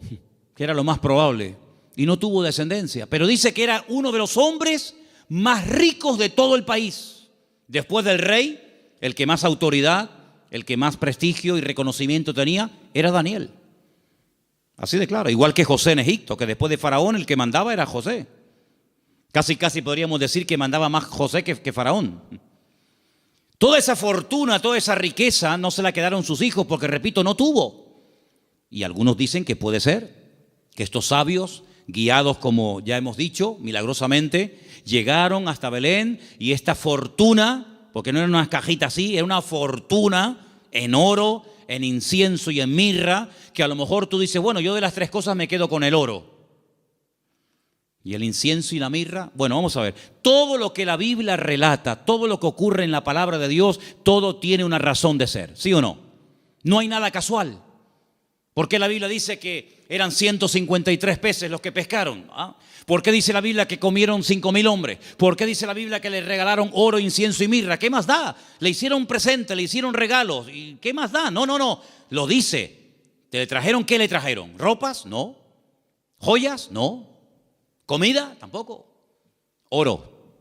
Speaker 1: que era lo más probable, y no tuvo descendencia, pero dice que era uno de los hombres más ricos de todo el país. Después del rey, el que más autoridad, el que más prestigio y reconocimiento tenía, era Daniel. Así de claro, igual que José en Egipto, que después de Faraón el que mandaba era José. Casi podríamos decir que mandaba más José que Faraón. Toda esa fortuna, toda esa riqueza no se la quedaron sus hijos porque, repito, no tuvo. Y algunos dicen que puede ser que estos sabios, guiados como ya hemos dicho, milagrosamente, llegaron hasta Belén y esta fortuna, porque no era una cajita así, era una fortuna en oro, en incienso y en mirra, que a lo mejor tú dices, bueno, yo de las 3 cosas me quedo con el oro. ¿Y el incienso y la mirra? Bueno, vamos a ver. Todo lo que la Biblia relata, todo lo que ocurre en la palabra de Dios, todo tiene una razón de ser, ¿sí o no? No hay nada casual. ¿Por qué la Biblia dice que eran 153 peces los que pescaron? ¿Ah? ¿Por qué dice la Biblia que comieron 5,000 hombres? ¿Por qué dice la Biblia que le regalaron oro, incienso y mirra? ¿Qué más da? Le hicieron presente, le hicieron regalos. ¿Y qué más da? No. Lo dice. ¿Te le trajeron qué le trajeron? ¿Ropas? No. ¿Joyas? No. ¿Comida? Tampoco. Oro,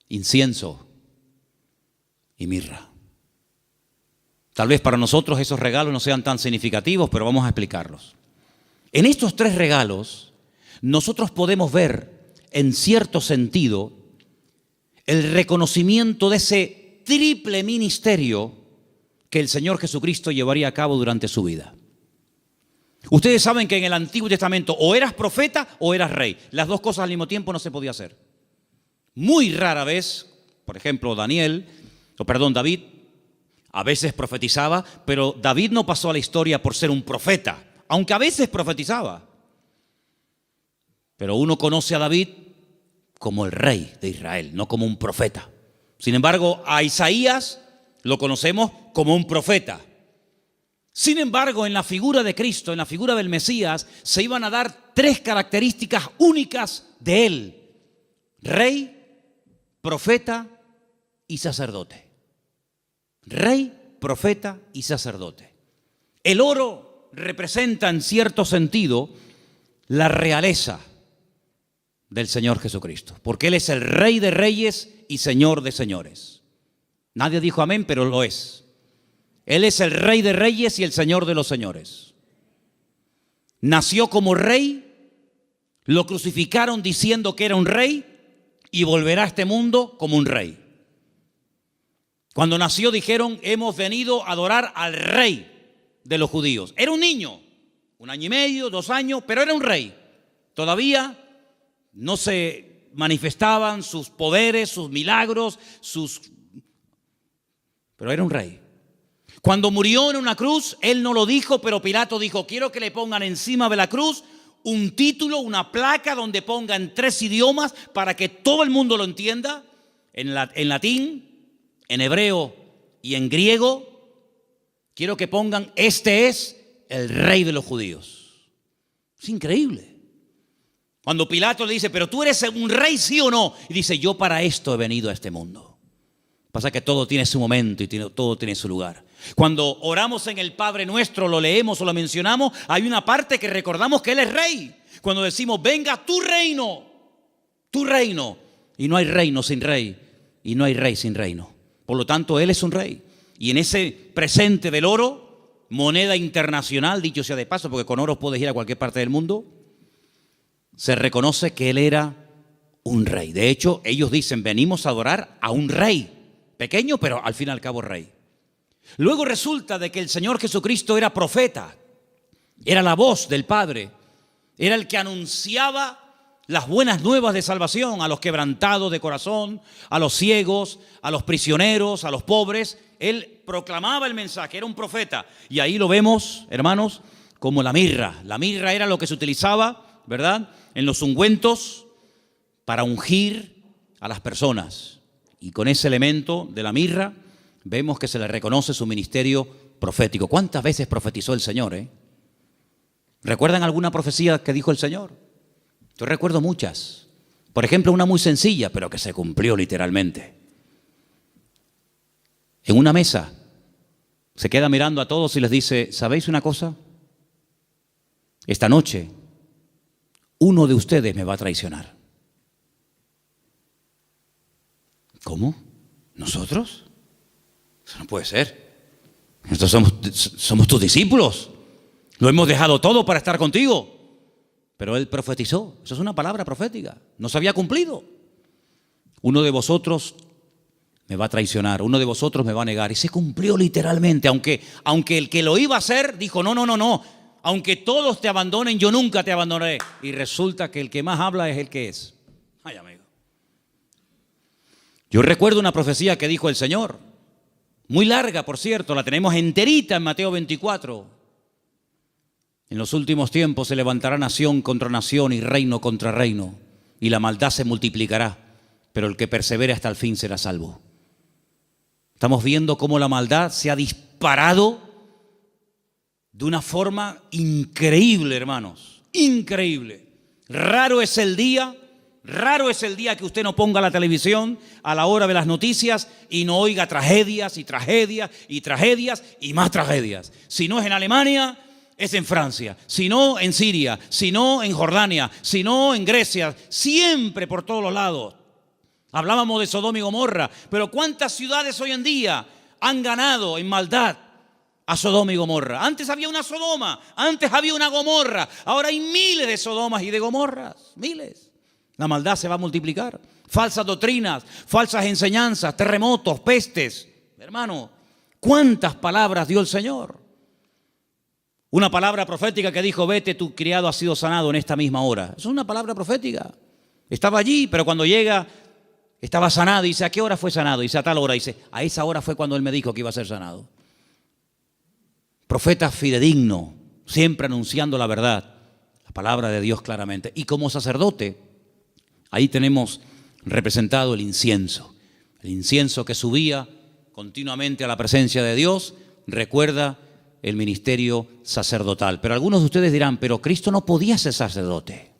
Speaker 1: incienso y mirra. Tal vez para nosotros esos regalos no sean tan significativos, pero vamos a explicarlos. En estos 3 regalos, nosotros podemos ver, en cierto sentido, el reconocimiento de ese triple ministerio que el Señor Jesucristo llevaría a cabo durante su vida. Ustedes saben que en el Antiguo Testamento o eras profeta o eras rey. Las 2 cosas al mismo tiempo no se podía hacer. Muy rara vez, por ejemplo, David, a veces profetizaba, pero David no pasó a la historia por ser un profeta, aunque a veces profetizaba. Pero uno conoce a David como el rey de Israel, no como un profeta. Sin embargo, a Isaías lo conocemos como un profeta. Sin embargo, en la figura de Cristo, en la figura del Mesías, se iban a dar 3 características únicas de él: rey, profeta y sacerdote. Rey, profeta y sacerdote. El oro representa en cierto sentido la realeza del Señor Jesucristo, porque Él es el Rey de reyes y Señor de señores. Nadie dijo amén, pero lo es. Él es el Rey de reyes y el Señor de los señores. Nació como rey, lo crucificaron diciendo que era un rey y volverá a este mundo como un rey. Cuando nació dijeron, hemos venido a adorar al rey de los judíos. Era un niño, 1 año y medio, 2 años, pero era un rey. Todavía no se manifestaban sus poderes, sus milagros, pero era un rey. Cuando murió en una cruz, él no lo dijo, pero Pilato dijo, quiero que le pongan encima de la cruz un título, una placa donde ponga en 3 idiomas para que todo el mundo lo entienda, en latín, en hebreo y en griego. Quiero que pongan: este es el Rey de los judíos. Es increíble. Cuando Pilato le dice: pero tú eres un rey, ¿sí o no? Y dice: yo para esto he venido a este mundo. Pasa que todo tiene su momento y todo tiene su lugar. Cuando oramos en el Padre Nuestro, lo leemos o lo mencionamos, hay una parte que recordamos que Él es Rey. Cuando decimos: venga tu reino, tu reino. Y no hay reino sin rey, y no hay rey sin reino. Por lo tanto, Él es un rey. Y en ese presente del oro, moneda internacional, dicho sea de paso, porque con oro puedes ir a cualquier parte del mundo, se reconoce que Él era un rey. De hecho, ellos dicen: venimos a adorar a un rey, pequeño, pero al fin y al cabo rey. Luego resulta de que el Señor Jesucristo era profeta, era la voz del Padre, era el que anunciaba las buenas nuevas de salvación a los quebrantados de corazón, a los ciegos, a los prisioneros, a los pobres. Él proclamaba el mensaje, era un profeta. Y ahí lo vemos, hermanos, como la mirra. La mirra era lo que se utilizaba, ¿verdad?, en los ungüentos para ungir a las personas. Y con ese elemento de la mirra vemos que se le reconoce su ministerio profético. ¿Cuántas veces profetizó el Señor? ¿Recuerdan alguna profecía que dijo el Señor? Yo recuerdo muchas. Por ejemplo, una muy sencilla, pero que se cumplió literalmente. En una mesa se queda mirando a todos y les dice: ¿sabéis una cosa? Esta noche uno de ustedes me va a traicionar. ¿Cómo? ¿Nosotros? Eso no puede ser. Nosotros somos tus discípulos. Lo hemos dejado todo para estar contigo. Pero Él profetizó. Eso es una palabra profética. No se había cumplido. Uno de vosotros me va a traicionar. Uno de vosotros me va a negar. Y se cumplió literalmente. Aunque el que lo iba a hacer dijo: no. Aunque todos te abandonen, yo nunca te abandonaré. Y resulta que el que más habla es el que es. Ay, amigo. Yo recuerdo una profecía que dijo el Señor. Muy larga, por cierto. La tenemos enterita en Mateo 24. En los últimos tiempos se levantará nación contra nación y reino contra reino, y la maldad se multiplicará, pero el que persevere hasta el fin será salvo. Estamos viendo cómo la maldad se ha disparado de una forma increíble, hermanos, increíble. Raro es el día que usted no ponga la televisión a la hora de las noticias y no oiga tragedias y tragedias y tragedias y más tragedias. Si no es en Alemania, es en Francia, si no en Siria, si no en Jordania, si no en Grecia, siempre por todos los lados. Hablábamos de Sodoma y Gomorra, pero ¿cuántas ciudades hoy en día han ganado en maldad a Sodoma y Gomorra? Antes había una Sodoma, antes había una Gomorra, ahora hay miles de Sodomas y de Gomorras, miles. La maldad se va a multiplicar. Falsas doctrinas, falsas enseñanzas, terremotos, pestes. Hermano, ¿cuántas palabras dio el Señor? Una palabra profética que dijo: vete, tu criado ha sido sanado en esta misma hora. Eso es una palabra profética. Estaba allí, pero cuando llega, estaba sanado. Y dice: ¿a qué hora fue sanado? Y dice: a tal hora. Y dice: a esa hora fue cuando Él me dijo que iba a ser sanado. Profeta fidedigno, siempre anunciando la verdad, la palabra de Dios claramente. Y como sacerdote, ahí tenemos representado el incienso que subía continuamente a la presencia de Dios. Recuerda el ministerio sacerdotal. Pero algunos de ustedes dirán: pero Cristo no podía ser sacerdote,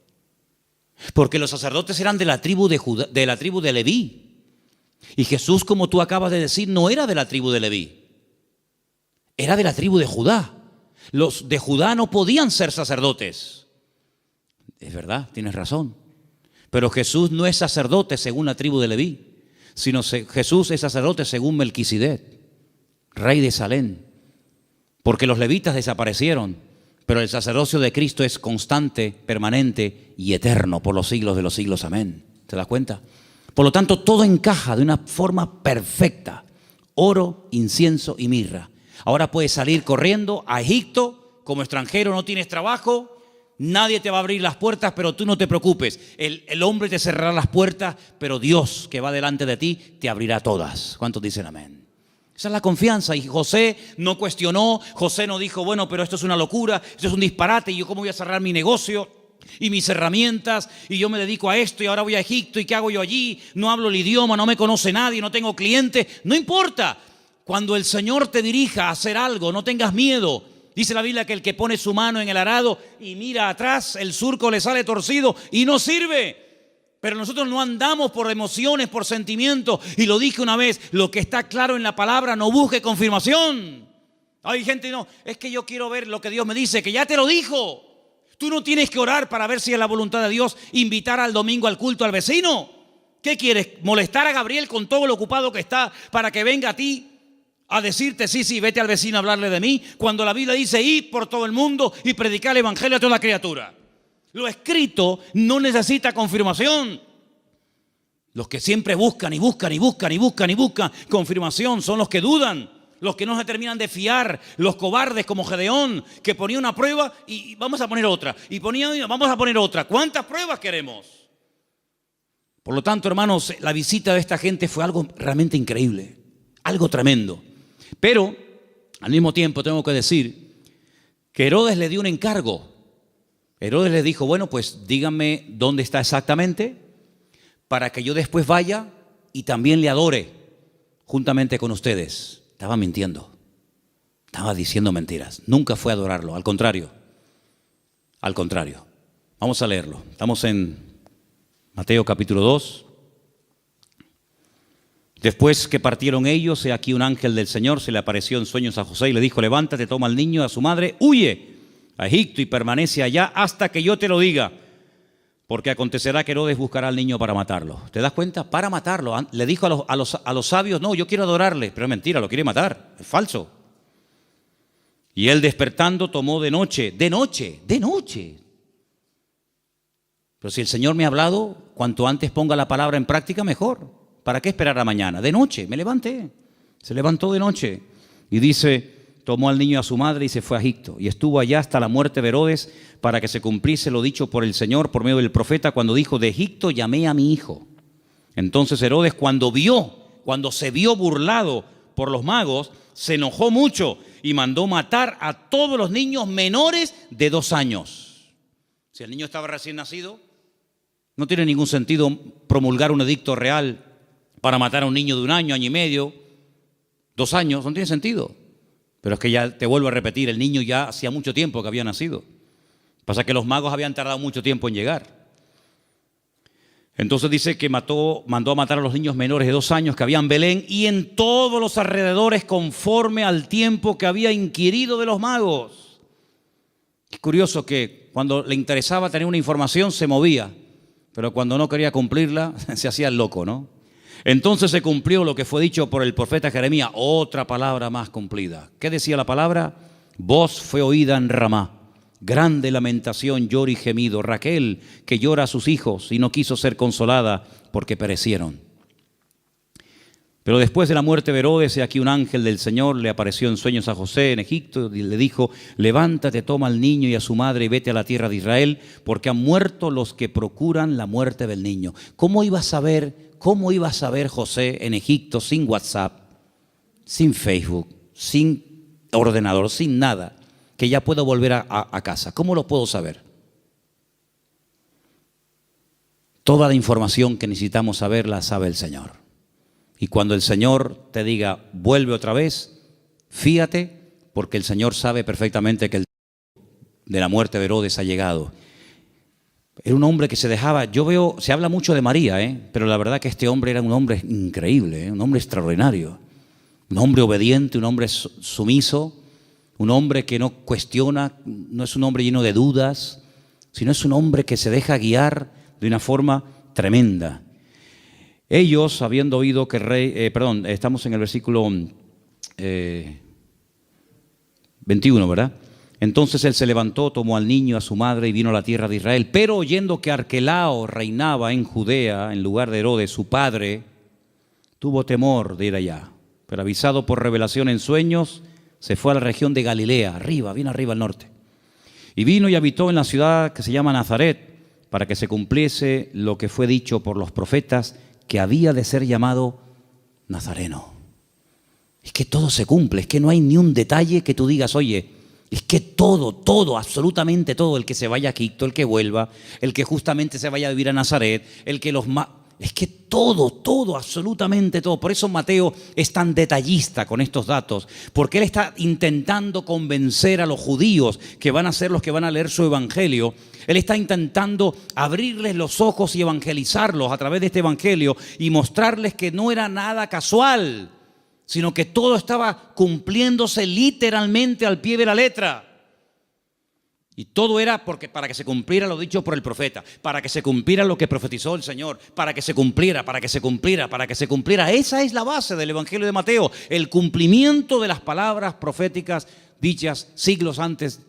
Speaker 1: porque los sacerdotes eran de la tribu de Judá, de la tribu de Leví. Y Jesús, como tú acabas de decir, no era de la tribu de Leví, era de la tribu de Judá. Los de Judá no podían ser sacerdotes. Es verdad, tienes razón. Pero Jesús no es sacerdote según la tribu de Leví, sino Jesús es sacerdote según Melquisedec, rey de Salem. Porque los levitas desaparecieron, pero el sacerdocio de Cristo es constante, permanente y eterno por los siglos de los siglos. Amén. ¿Te das cuenta? Por lo tanto, todo encaja de una forma perfecta. Oro, incienso y mirra. Ahora puedes salir corriendo a Egipto como extranjero, no tienes trabajo, nadie te va a abrir las puertas, pero tú no te preocupes. El hombre te cerrará las puertas, pero Dios que va delante de ti te abrirá todas. ¿Cuántos dicen amén? Esa es la confianza. Y José no cuestionó, José no dijo: bueno, pero esto es una locura, esto es un disparate, ¿y yo cómo voy a cerrar mi negocio? y mis herramientas, y yo me dedico a esto, y ahora voy a Egipto, y ¿qué hago yo allí? No hablo el idioma, no me conoce nadie, no tengo clientes. No importa. Cuando el Señor te dirija a hacer algo, no tengas miedo. Dice la Biblia que el que pone su mano en el arado y mira atrás, el surco le sale torcido y no sirve. Pero nosotros no andamos por emociones, por sentimientos. Y lo dije una vez, lo que está claro en la palabra, no busque confirmación. Hay gente, no, es que yo quiero ver lo que Dios me dice, que ya te lo dijo. Tú no tienes que orar para ver si es la voluntad de Dios invitar al domingo al culto al vecino. ¿Qué quieres? ¿Molestar a Gabriel con todo lo ocupado que está para que venga a ti a decirte, sí, vete al vecino a hablarle de mí? Cuando la Biblia dice, id por todo el mundo y predicar el evangelio a toda criatura. Lo escrito no necesita confirmación. Los que siempre buscan confirmación son los que dudan. Los que no se terminan de fiar, los cobardes como Gedeón, que ponía una prueba y vamos a poner otra, y vamos a poner otra. ¿Cuántas pruebas queremos? Por lo tanto, hermanos, la visita de esta gente fue algo realmente increíble, algo tremendo. Pero, al mismo tiempo, tengo que decir que Herodes le dio un encargo. Herodes le dijo, bueno, pues díganme dónde está exactamente, para que yo después vaya y también le adore juntamente con ustedes. Estaba mintiendo, estaba diciendo mentiras. Nunca fue a adorarlo, al contrario. Al contrario. Vamos a leerlo. Estamos en Mateo capítulo 2. Después que partieron ellos, he aquí un ángel del Señor se le apareció en sueños a José y le dijo, levántate, toma al niño y a su madre, huye a Egipto y permanece allá hasta que yo te lo diga. Porque acontecerá que Herodes buscará al niño para matarlo. ¿Te das cuenta? Para matarlo. Le dijo a los sabios, no, yo quiero adorarle. Pero es mentira, lo quiere matar. Es falso. Y él despertando tomó de noche. Pero si el Señor me ha hablado, cuanto antes ponga la palabra en práctica, mejor. ¿Para qué esperar a mañana? De noche, me levanté. Se levantó de noche. Y dice, tomó al niño y a su madre y se fue a Egipto. Y estuvo allá hasta la muerte de Herodes, para que se cumpliese lo dicho por el Señor por medio del profeta, cuando dijo, de Egipto llamé a mi hijo. Entonces Herodes, cuando se vio burlado por los magos, se enojó mucho y mandó matar a todos los niños menores de 2 años. Si el niño estaba recién nacido, no tiene ningún sentido promulgar un edicto real para matar a un niño de 1 año, año y medio, 2 años, no tiene sentido. Pero es que ya te vuelvo a repetir, el niño ya hacía mucho tiempo que había nacido. Pasa que los magos habían tardado mucho tiempo en llegar. Entonces dice que mandó a matar a los niños menores de 2 años que había en Belén y en todos los alrededores conforme al tiempo que había inquirido de los magos. Es curioso que cuando le interesaba tener una información se movía, pero cuando no quería cumplirla se hacía el loco, ¿no? Entonces se cumplió lo que fue dicho por el profeta Jeremías, otra palabra más cumplida. ¿Qué decía la palabra? Voz fue oída en Ramá. Grande lamentación, lloro y gemido. Raquel, que llora a sus hijos y no quiso ser consolada porque perecieron. Pero después de la muerte de Herodes, aquí un ángel del Señor le apareció en sueños a José en Egipto y le dijo, levántate, toma al niño y a su madre y vete a la tierra de Israel, porque han muerto los que procuran la muerte del niño. ¿Cómo iba a saber José en Egipto sin WhatsApp, sin Facebook, sin ordenador, sin nada? Que ya puedo volver a casa. ¿Cómo lo puedo saber? Toda la información que necesitamos saber la sabe el Señor. Y cuando el Señor te diga, vuelve otra vez, fíate, porque el Señor sabe perfectamente que el tiempo de la muerte de Herodes ha llegado. Era un hombre que se dejaba, se habla mucho de María, pero la verdad que este hombre era un hombre increíble, un hombre extraordinario. Un hombre obediente, un hombre sumiso. Un hombre que no cuestiona, no es un hombre lleno de dudas, sino es un hombre que se deja guiar de una forma tremenda. Ellos, habiendo oído que el rey, estamos en el versículo 21, ¿verdad? Entonces él se levantó, tomó al niño, a su madre y vino a la tierra de Israel. Pero oyendo que Arquelao reinaba en Judea, en lugar de Herodes, su padre, tuvo temor de ir allá. Pero avisado por revelación en sueños, se fue a la región de Galilea, bien arriba al norte. Y vino y habitó en la ciudad que se llama Nazaret, para que se cumpliese lo que fue dicho por los profetas, que había de ser llamado Nazareno. Es que todo se cumple, es que no hay ni un detalle que tú digas, oye, es que todo todo, absolutamente todo. El que se vaya a Quito, el que vuelva, el que justamente se vaya a vivir a Nazaret, el que es que todo, absolutamente todo. Por eso Mateo es tan detallista con estos datos, porque él está intentando convencer a los judíos que van a ser los que van a leer su evangelio. Él está intentando abrirles los ojos y evangelizarlos a través de este evangelio y mostrarles que no era nada casual, sino que todo estaba cumpliéndose literalmente al pie de la letra. Y todo era para que se cumpliera lo dicho por el profeta, para que se cumpliera lo que profetizó el Señor, para que se cumpliera. Esa es la base del Evangelio de Mateo, el cumplimiento de las palabras proféticas dichas siglos antes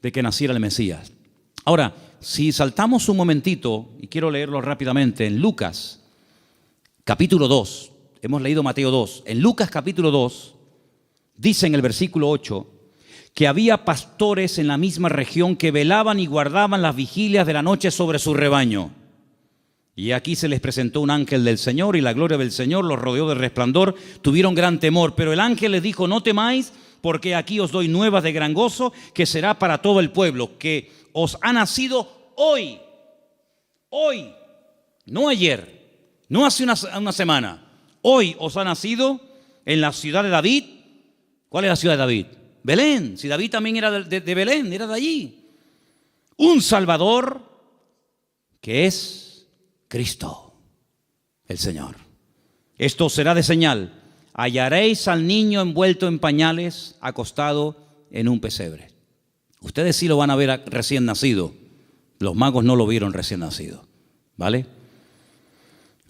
Speaker 1: de que naciera el Mesías. Ahora, si saltamos un momentito, y quiero leerlo rápidamente, en Lucas, capítulo 2, hemos leído Mateo 2, en Lucas capítulo 2, dice en el versículo 8, que había pastores en la misma región que velaban y guardaban las vigilias de la noche sobre su rebaño. Y aquí se les presentó un ángel del Señor y la gloria del Señor los rodeó de resplandor. Tuvieron gran temor, pero el ángel les dijo: no temáis, porque aquí os doy nuevas de gran gozo, que será para todo el pueblo, que os ha nacido hoy, no ayer, no hace una semana. Hoy os ha nacido en la ciudad de David. ¿Cuál es la ciudad de David? Belén. Si David también era de Belén, era de allí. Un Salvador que es Cristo, el Señor. Esto será de señal: hallaréis al niño envuelto en pañales, acostado en un pesebre. Ustedes sí lo van a ver recién nacido. Los magos no lo vieron recién nacido, ¿vale?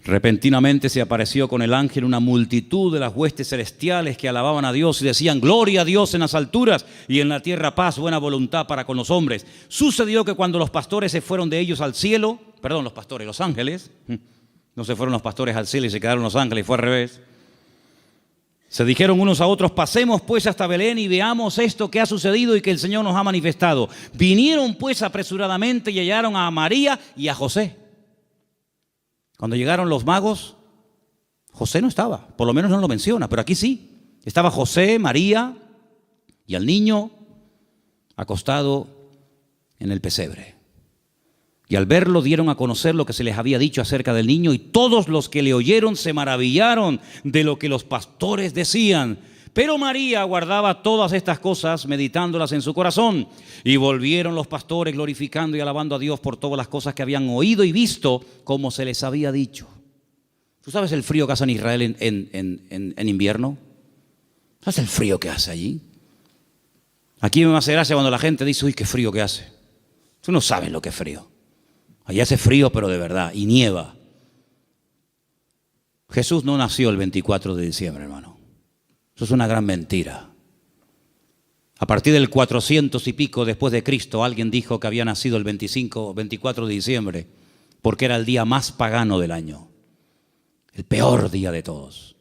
Speaker 1: Repentinamente se apareció con el ángel una multitud de las huestes celestiales que alababan a Dios y decían: gloria a Dios en las alturas y en la tierra paz, buena voluntad para con los hombres. Sucedió que cuando los pastores se fueron de ellos al cielo, los ángeles, no se fueron los pastores al cielo y se quedaron los ángeles, fue al revés. Se dijeron unos a otros: pasemos pues hasta Belén y veamos esto que ha sucedido y que el Señor nos ha manifestado. Vinieron pues apresuradamente y hallaron a María y a José. Cuando llegaron los magos, José no estaba, por lo menos no lo menciona, pero aquí sí. Estaba José, María y al niño acostado en el pesebre. Y al verlo dieron a conocer lo que se les había dicho acerca del niño, y todos los que le oyeron se maravillaron de lo que los pastores decían. Pero María guardaba todas estas cosas, meditándolas en su corazón. Y volvieron los pastores glorificando y alabando a Dios por todas las cosas que habían oído y visto, como se les había dicho. ¿Tú sabes el frío que hace en Israel en invierno? ¿Sabes el frío que hace allí? Aquí me hace gracia cuando la gente dice: uy, qué frío que hace. Tú no sabes lo que es frío. Allí hace frío, pero de verdad, y nieva. Jesús no nació el 24 de diciembre, hermano. Eso es una gran mentira. A partir del 400 y pico después de Cristo, alguien dijo que había nacido el 25 o 24 de diciembre, porque era el día más pagano del año, el peor día de todos.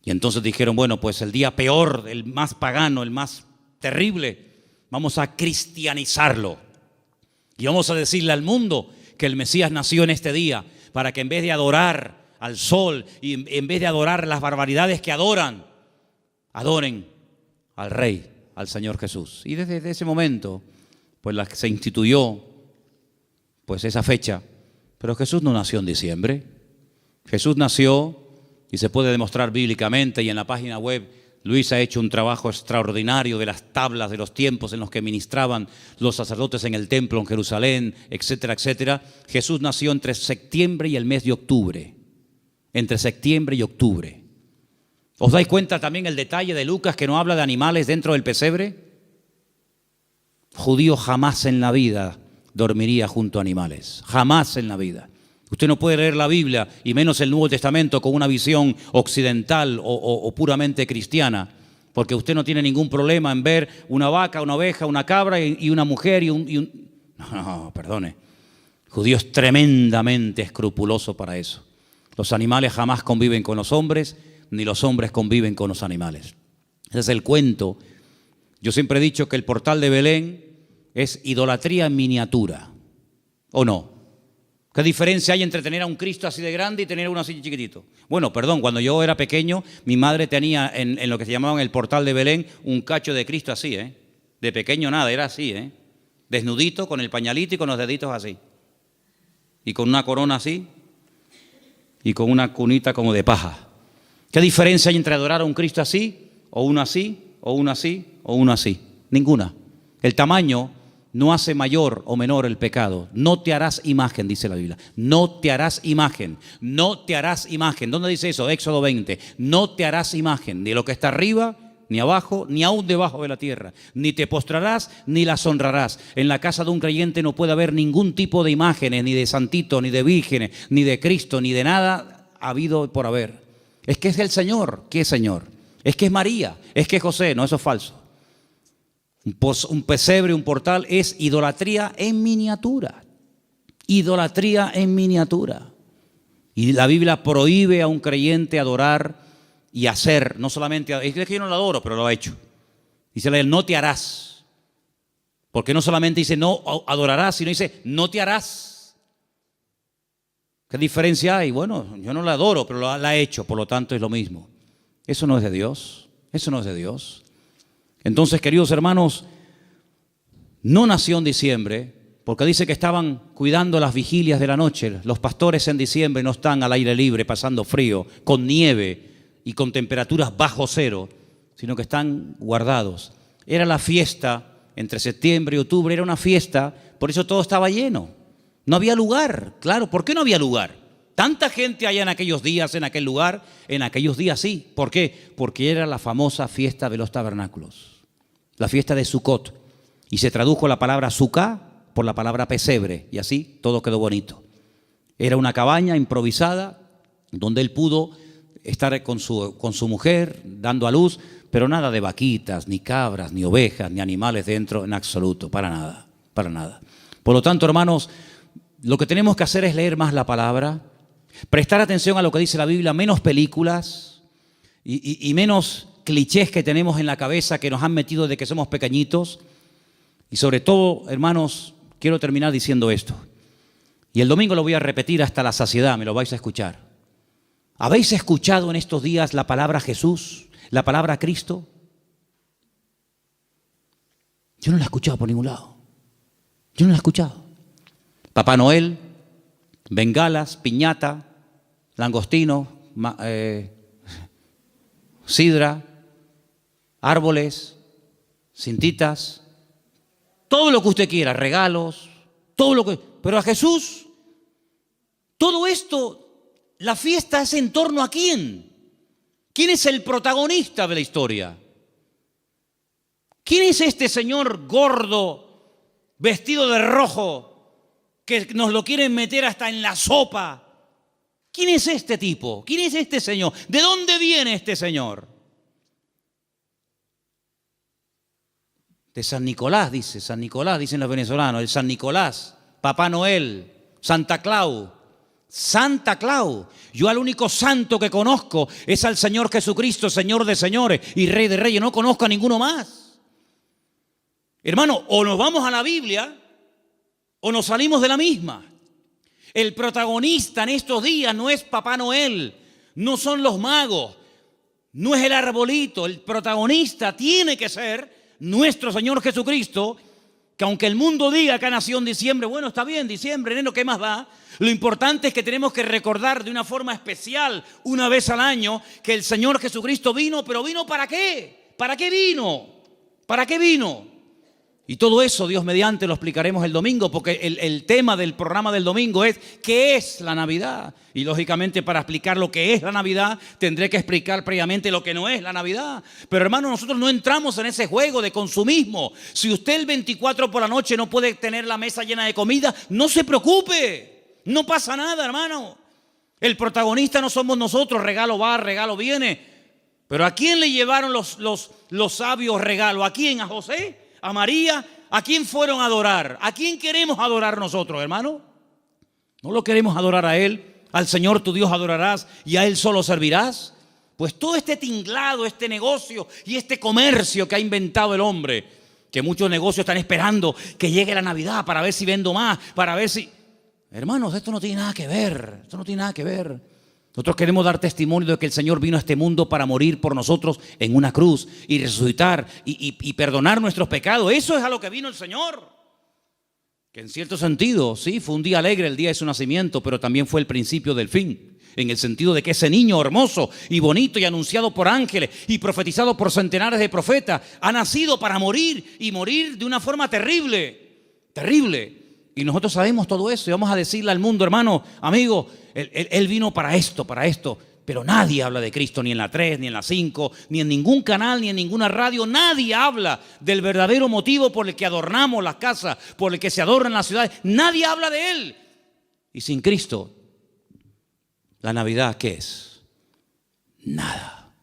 Speaker 1: Y entonces dijeron: bueno, pues el día peor, el más pagano, el más terrible, vamos a cristianizarlo. Y vamos a decirle al mundo que el Mesías nació en este día, para que en vez de adorar al sol y en vez de adorar las barbaridades que adoren al Rey, al Señor Jesús. Y desde ese momento, pues se instituyó pues esa fecha. Pero Jesús no nació en diciembre. Jesús nació, y se puede demostrar bíblicamente, y en la página web Luis ha hecho un trabajo extraordinario de las tablas de los tiempos en los que ministraban los sacerdotes en el templo en Jerusalén, etcétera, etcétera. Jesús nació entre septiembre y el mes de octubre. Entre septiembre y octubre. ¿Os dais cuenta también el detalle de Lucas, que no habla de animales dentro del pesebre? Judío jamás en la vida dormiría junto a animales. Jamás en la vida. Usted no puede leer la Biblia, y menos el Nuevo Testamento, con una visión occidental o puramente cristiana, porque usted no tiene ningún problema en ver una vaca, una oveja, una cabra y una mujer y un... No, perdone. El judío es tremendamente escrupuloso para eso. Los animales jamás conviven con los hombres, ni los hombres conviven con los animales. Ese es el cuento. Yo siempre he dicho que el portal de Belén es idolatría en miniatura, ¿o no? ¿Qué diferencia hay entre tener a un Cristo así de grande y tener uno así chiquitito? Bueno, perdón, cuando yo era pequeño, mi madre tenía en lo que se llamaban el portal de Belén un cacho de Cristo así, De pequeño nada, era así, desnudito, con el pañalito y con los deditos así. Y con una corona así, y con una cunita como de paja. ¿Qué diferencia hay entre adorar a un Cristo así, o uno así, o uno así, o uno así? Ninguna. El tamaño no hace mayor o menor el pecado. No te harás imagen, dice la Biblia. No te harás imagen. No te harás imagen. ¿Dónde dice eso? Éxodo 20. No te harás imagen de lo que está arriba, ni abajo, ni aún debajo de la tierra. Ni te postrarás, ni las honrarás. En la casa de un creyente no puede haber ningún tipo de imágenes, ni de santitos, ni de vírgenes, ni de Cristo, ni de nada habido por haber. Es que es el Señor. ¿Qué es Señor? Es que es María, es que es José. No, eso es falso. Un pesebre, un portal es idolatría en miniatura. Idolatría en miniatura. Y la Biblia prohíbe a un creyente adorar y hacer, no solamente, es que yo no lo adoro, pero lo ha hecho. Dice la Biblia, no te harás. Porque no solamente dice no adorarás, sino dice no te harás. ¿Qué diferencia hay? Bueno, yo no la adoro, pero la ha hecho, por lo tanto es lo mismo. Eso no es de Dios, eso no es de Dios. Entonces, queridos hermanos, no nació en diciembre, porque dice que estaban cuidando las vigilias de la noche. Los pastores en diciembre no están al aire libre, pasando frío, con nieve y con temperaturas bajo cero, sino que están guardados. Era la fiesta, entre septiembre y octubre, era una fiesta, por eso todo estaba lleno. No había lugar, claro, ¿por qué no había lugar? Tanta gente allá en aquellos días, en aquel lugar, en aquellos días sí. ¿Por qué? Porque era la famosa fiesta de los tabernáculos, la fiesta de Sucot. Y se tradujo la palabra sucá por la palabra pesebre, y así todo quedó bonito. Era una cabaña improvisada donde él pudo estar con su mujer, dando a luz, pero nada de vaquitas, ni cabras, ni ovejas, ni animales dentro, en absoluto, para nada, para nada. Por lo tanto, hermanos, lo que tenemos que hacer es leer más la palabra, prestar atención a lo que dice la Biblia, menos películas y menos clichés que tenemos en la cabeza que nos han metido desde que somos pequeñitos. Y sobre todo, hermanos, quiero terminar diciendo esto. Y el domingo lo voy a repetir hasta la saciedad, me lo vais a escuchar. ¿Habéis escuchado en estos días la palabra Jesús, la palabra Cristo? Yo no la he escuchado por ningún lado. Yo no la he escuchado. Papá Noel, bengalas, piñata, langostino, sidra, árboles, cintitas, todo lo que usted quiera, regalos, todo lo que... Pero a Jesús, todo esto, la fiesta es en torno a ¿quién? ¿Quién es el protagonista de la historia? ¿Quién es este señor gordo, vestido de rojo, que nos lo quieren meter hasta en la sopa? ¿Quién es este tipo? ¿Quién es este señor? ¿De dónde viene este señor? De San Nicolás, dicen los venezolanos, el San Nicolás, Papá Noel, Santa Claus. Santa Claus. Yo al único santo que conozco es al Señor Jesucristo, Señor de señores y Rey de reyes. No conozco a ninguno más. Hermano, o nos vamos a la Biblia o nos salimos de la misma. El protagonista en estos días no es Papá Noel, no son los magos, no es el arbolito. El protagonista tiene que ser nuestro Señor Jesucristo, que aunque el mundo diga que ha nacido en diciembre, bueno, está bien, diciembre, enero, ¿qué más da? Lo importante es que tenemos que recordar de una forma especial, una vez al año, que el Señor Jesucristo vino, pero ¿vino para qué? ¿Para qué vino? ¿Para qué vino? Y todo eso, Dios mediante, lo explicaremos el domingo, porque el tema del programa del domingo es ¿qué es la Navidad? Y lógicamente para explicar lo que es la Navidad, tendré que explicar previamente lo que no es la Navidad. Pero hermano, nosotros no entramos en ese juego de consumismo. Si usted el 24 por la noche no puede tener la mesa llena de comida, no se preocupe, no pasa nada, hermano. El protagonista no somos nosotros, regalo va, regalo viene. Pero ¿a quién le llevaron los sabios regalos? ¿A quién? ¿A José? ¿A María? ¿A quién fueron a adorar? ¿A quién queremos adorar nosotros, hermano? ¿No lo queremos adorar a Él? ¿Al Señor tu Dios adorarás y a Él solo servirás? Pues todo este tinglado, este negocio y este comercio que ha inventado el hombre, que muchos negocios están esperando que llegue la Navidad para ver si vendo más, para ver si... Hermanos, esto no tiene nada que ver, esto no tiene nada que ver. Nosotros queremos dar testimonio de que el Señor vino a este mundo para morir por nosotros en una cruz y resucitar y perdonar nuestros pecados. Eso es a lo que vino el Señor. Que en cierto sentido, sí, fue un día alegre el día de su nacimiento, pero también fue el principio del fin. En el sentido de que ese niño hermoso y bonito y anunciado por ángeles y profetizado por centenares de profetas ha nacido para morir y morir de una forma terrible, terrible. Y nosotros sabemos todo eso y vamos a decirle al mundo, hermano, amigo, él vino para esto, pero nadie habla de Cristo, ni en la 3, ni en la 5, ni en ningún canal, ni en ninguna radio. Nadie habla del verdadero motivo por el que adornamos las casas, por el que se adornan las ciudades. Nadie habla de Él. Y sin Cristo, ¿la Navidad qué es? Nada.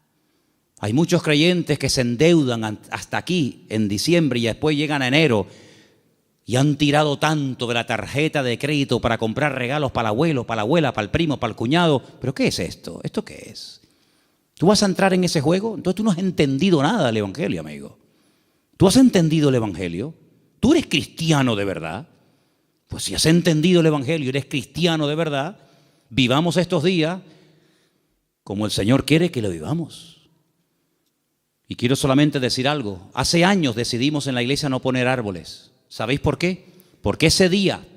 Speaker 1: Hay muchos creyentes que se endeudan hasta aquí en diciembre y después llegan a enero y han tirado tanto de la tarjeta de crédito para comprar regalos para el abuelo, para la abuela, para el primo, para el cuñado. ¿Pero qué es esto? ¿Esto qué es? ¿Tú vas a entrar en ese juego? Entonces tú no has entendido nada del Evangelio, amigo. ¿Tú has entendido el Evangelio? ¿Tú eres cristiano de verdad? Pues si has entendido el Evangelio y eres cristiano de verdad, vivamos estos días como el Señor quiere que lo vivamos. Y quiero solamente decir algo. Hace años decidimos en la iglesia no poner árboles. ¿Sabéis por qué? Porque ese día,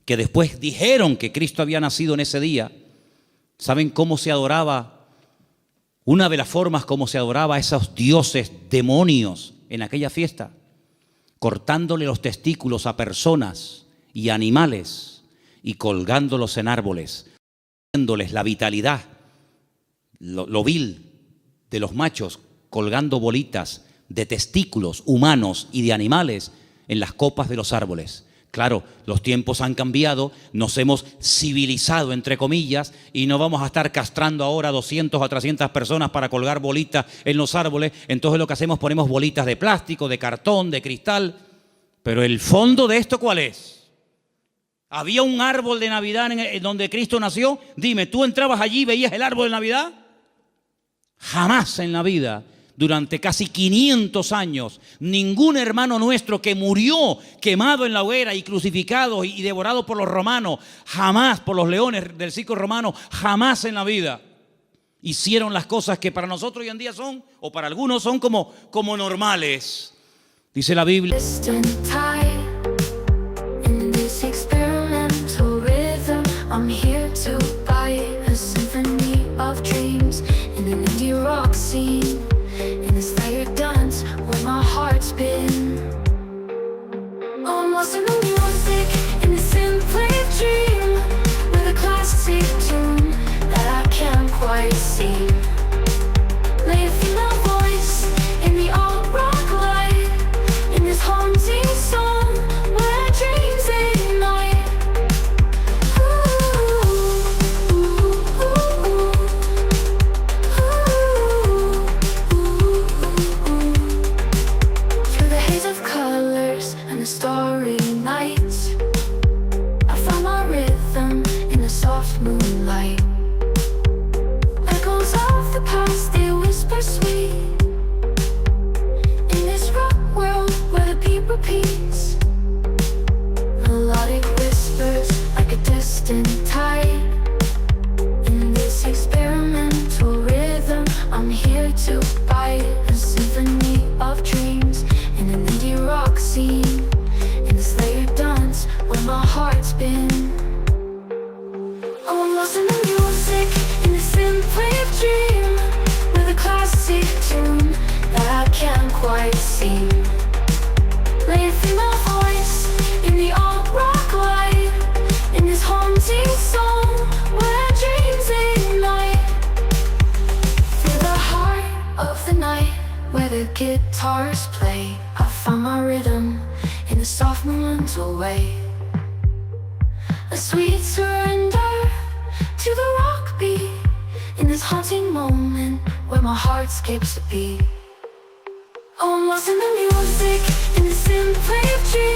Speaker 1: que después dijeron que Cristo había nacido en ese día, ¿saben cómo se adoraba? Una de las formas como se adoraba a esos dioses demonios en aquella fiesta, cortándole los testículos a personas y animales y colgándolos en árboles, dándoles la vitalidad, lo vil de los machos, colgando bolitas de testículos humanos y de animales en las copas de los árboles. Claro, los tiempos han cambiado, nos hemos civilizado, entre comillas, y no vamos a estar castrando ahora a 200 o 300 personas para colgar bolitas en los árboles. Entonces lo que hacemos, ponemos bolitas de plástico, de cartón, de cristal. Pero el fondo de esto, ¿cuál es? ¿Había un árbol de Navidad en donde Cristo nació? Dime, ¿tú entrabas allí y veías el árbol de Navidad? Jamás en la vida. Durante casi 500 años, ningún hermano nuestro que murió quemado en la hoguera y crucificado y devorado por los romanos, jamás por los leones del circo romano, jamás en la vida hicieron las cosas que para nosotros hoy en día son, o para algunos son como normales. Dice la Biblia.
Speaker 2: In this layered dance where my heart's been. I'm lost in the music, in this simple dream, with a classic tune that I can't quite see. Lay a female voice in the alt rock light, in this haunting song where dreams ignite. Ooh, ooh, ooh, ooh. Starry nights, I found my rhythm in the soft moonlight. Echoes of the past, they whisper sweet. In this rock world where the beat repeats, melodic whispers like a distant tide. In this experimental rhythm, I'm here to bite a symphony of dreams in an indie rock scene. Layered dance where my heart's been. Oh, I'm lost in the music, in this simple dream, with a classic tune that I can't quite see. Lay a female voice in the alt rock light, in this haunting song where dreams ignite. Through the heart of the night where the guitars play, I found my rhythm in the soft moon's away. A sweet surrender to the rock beat, in this haunting moment where my heart skips a beat. Oh, I'm lost in the music, in the simple dream.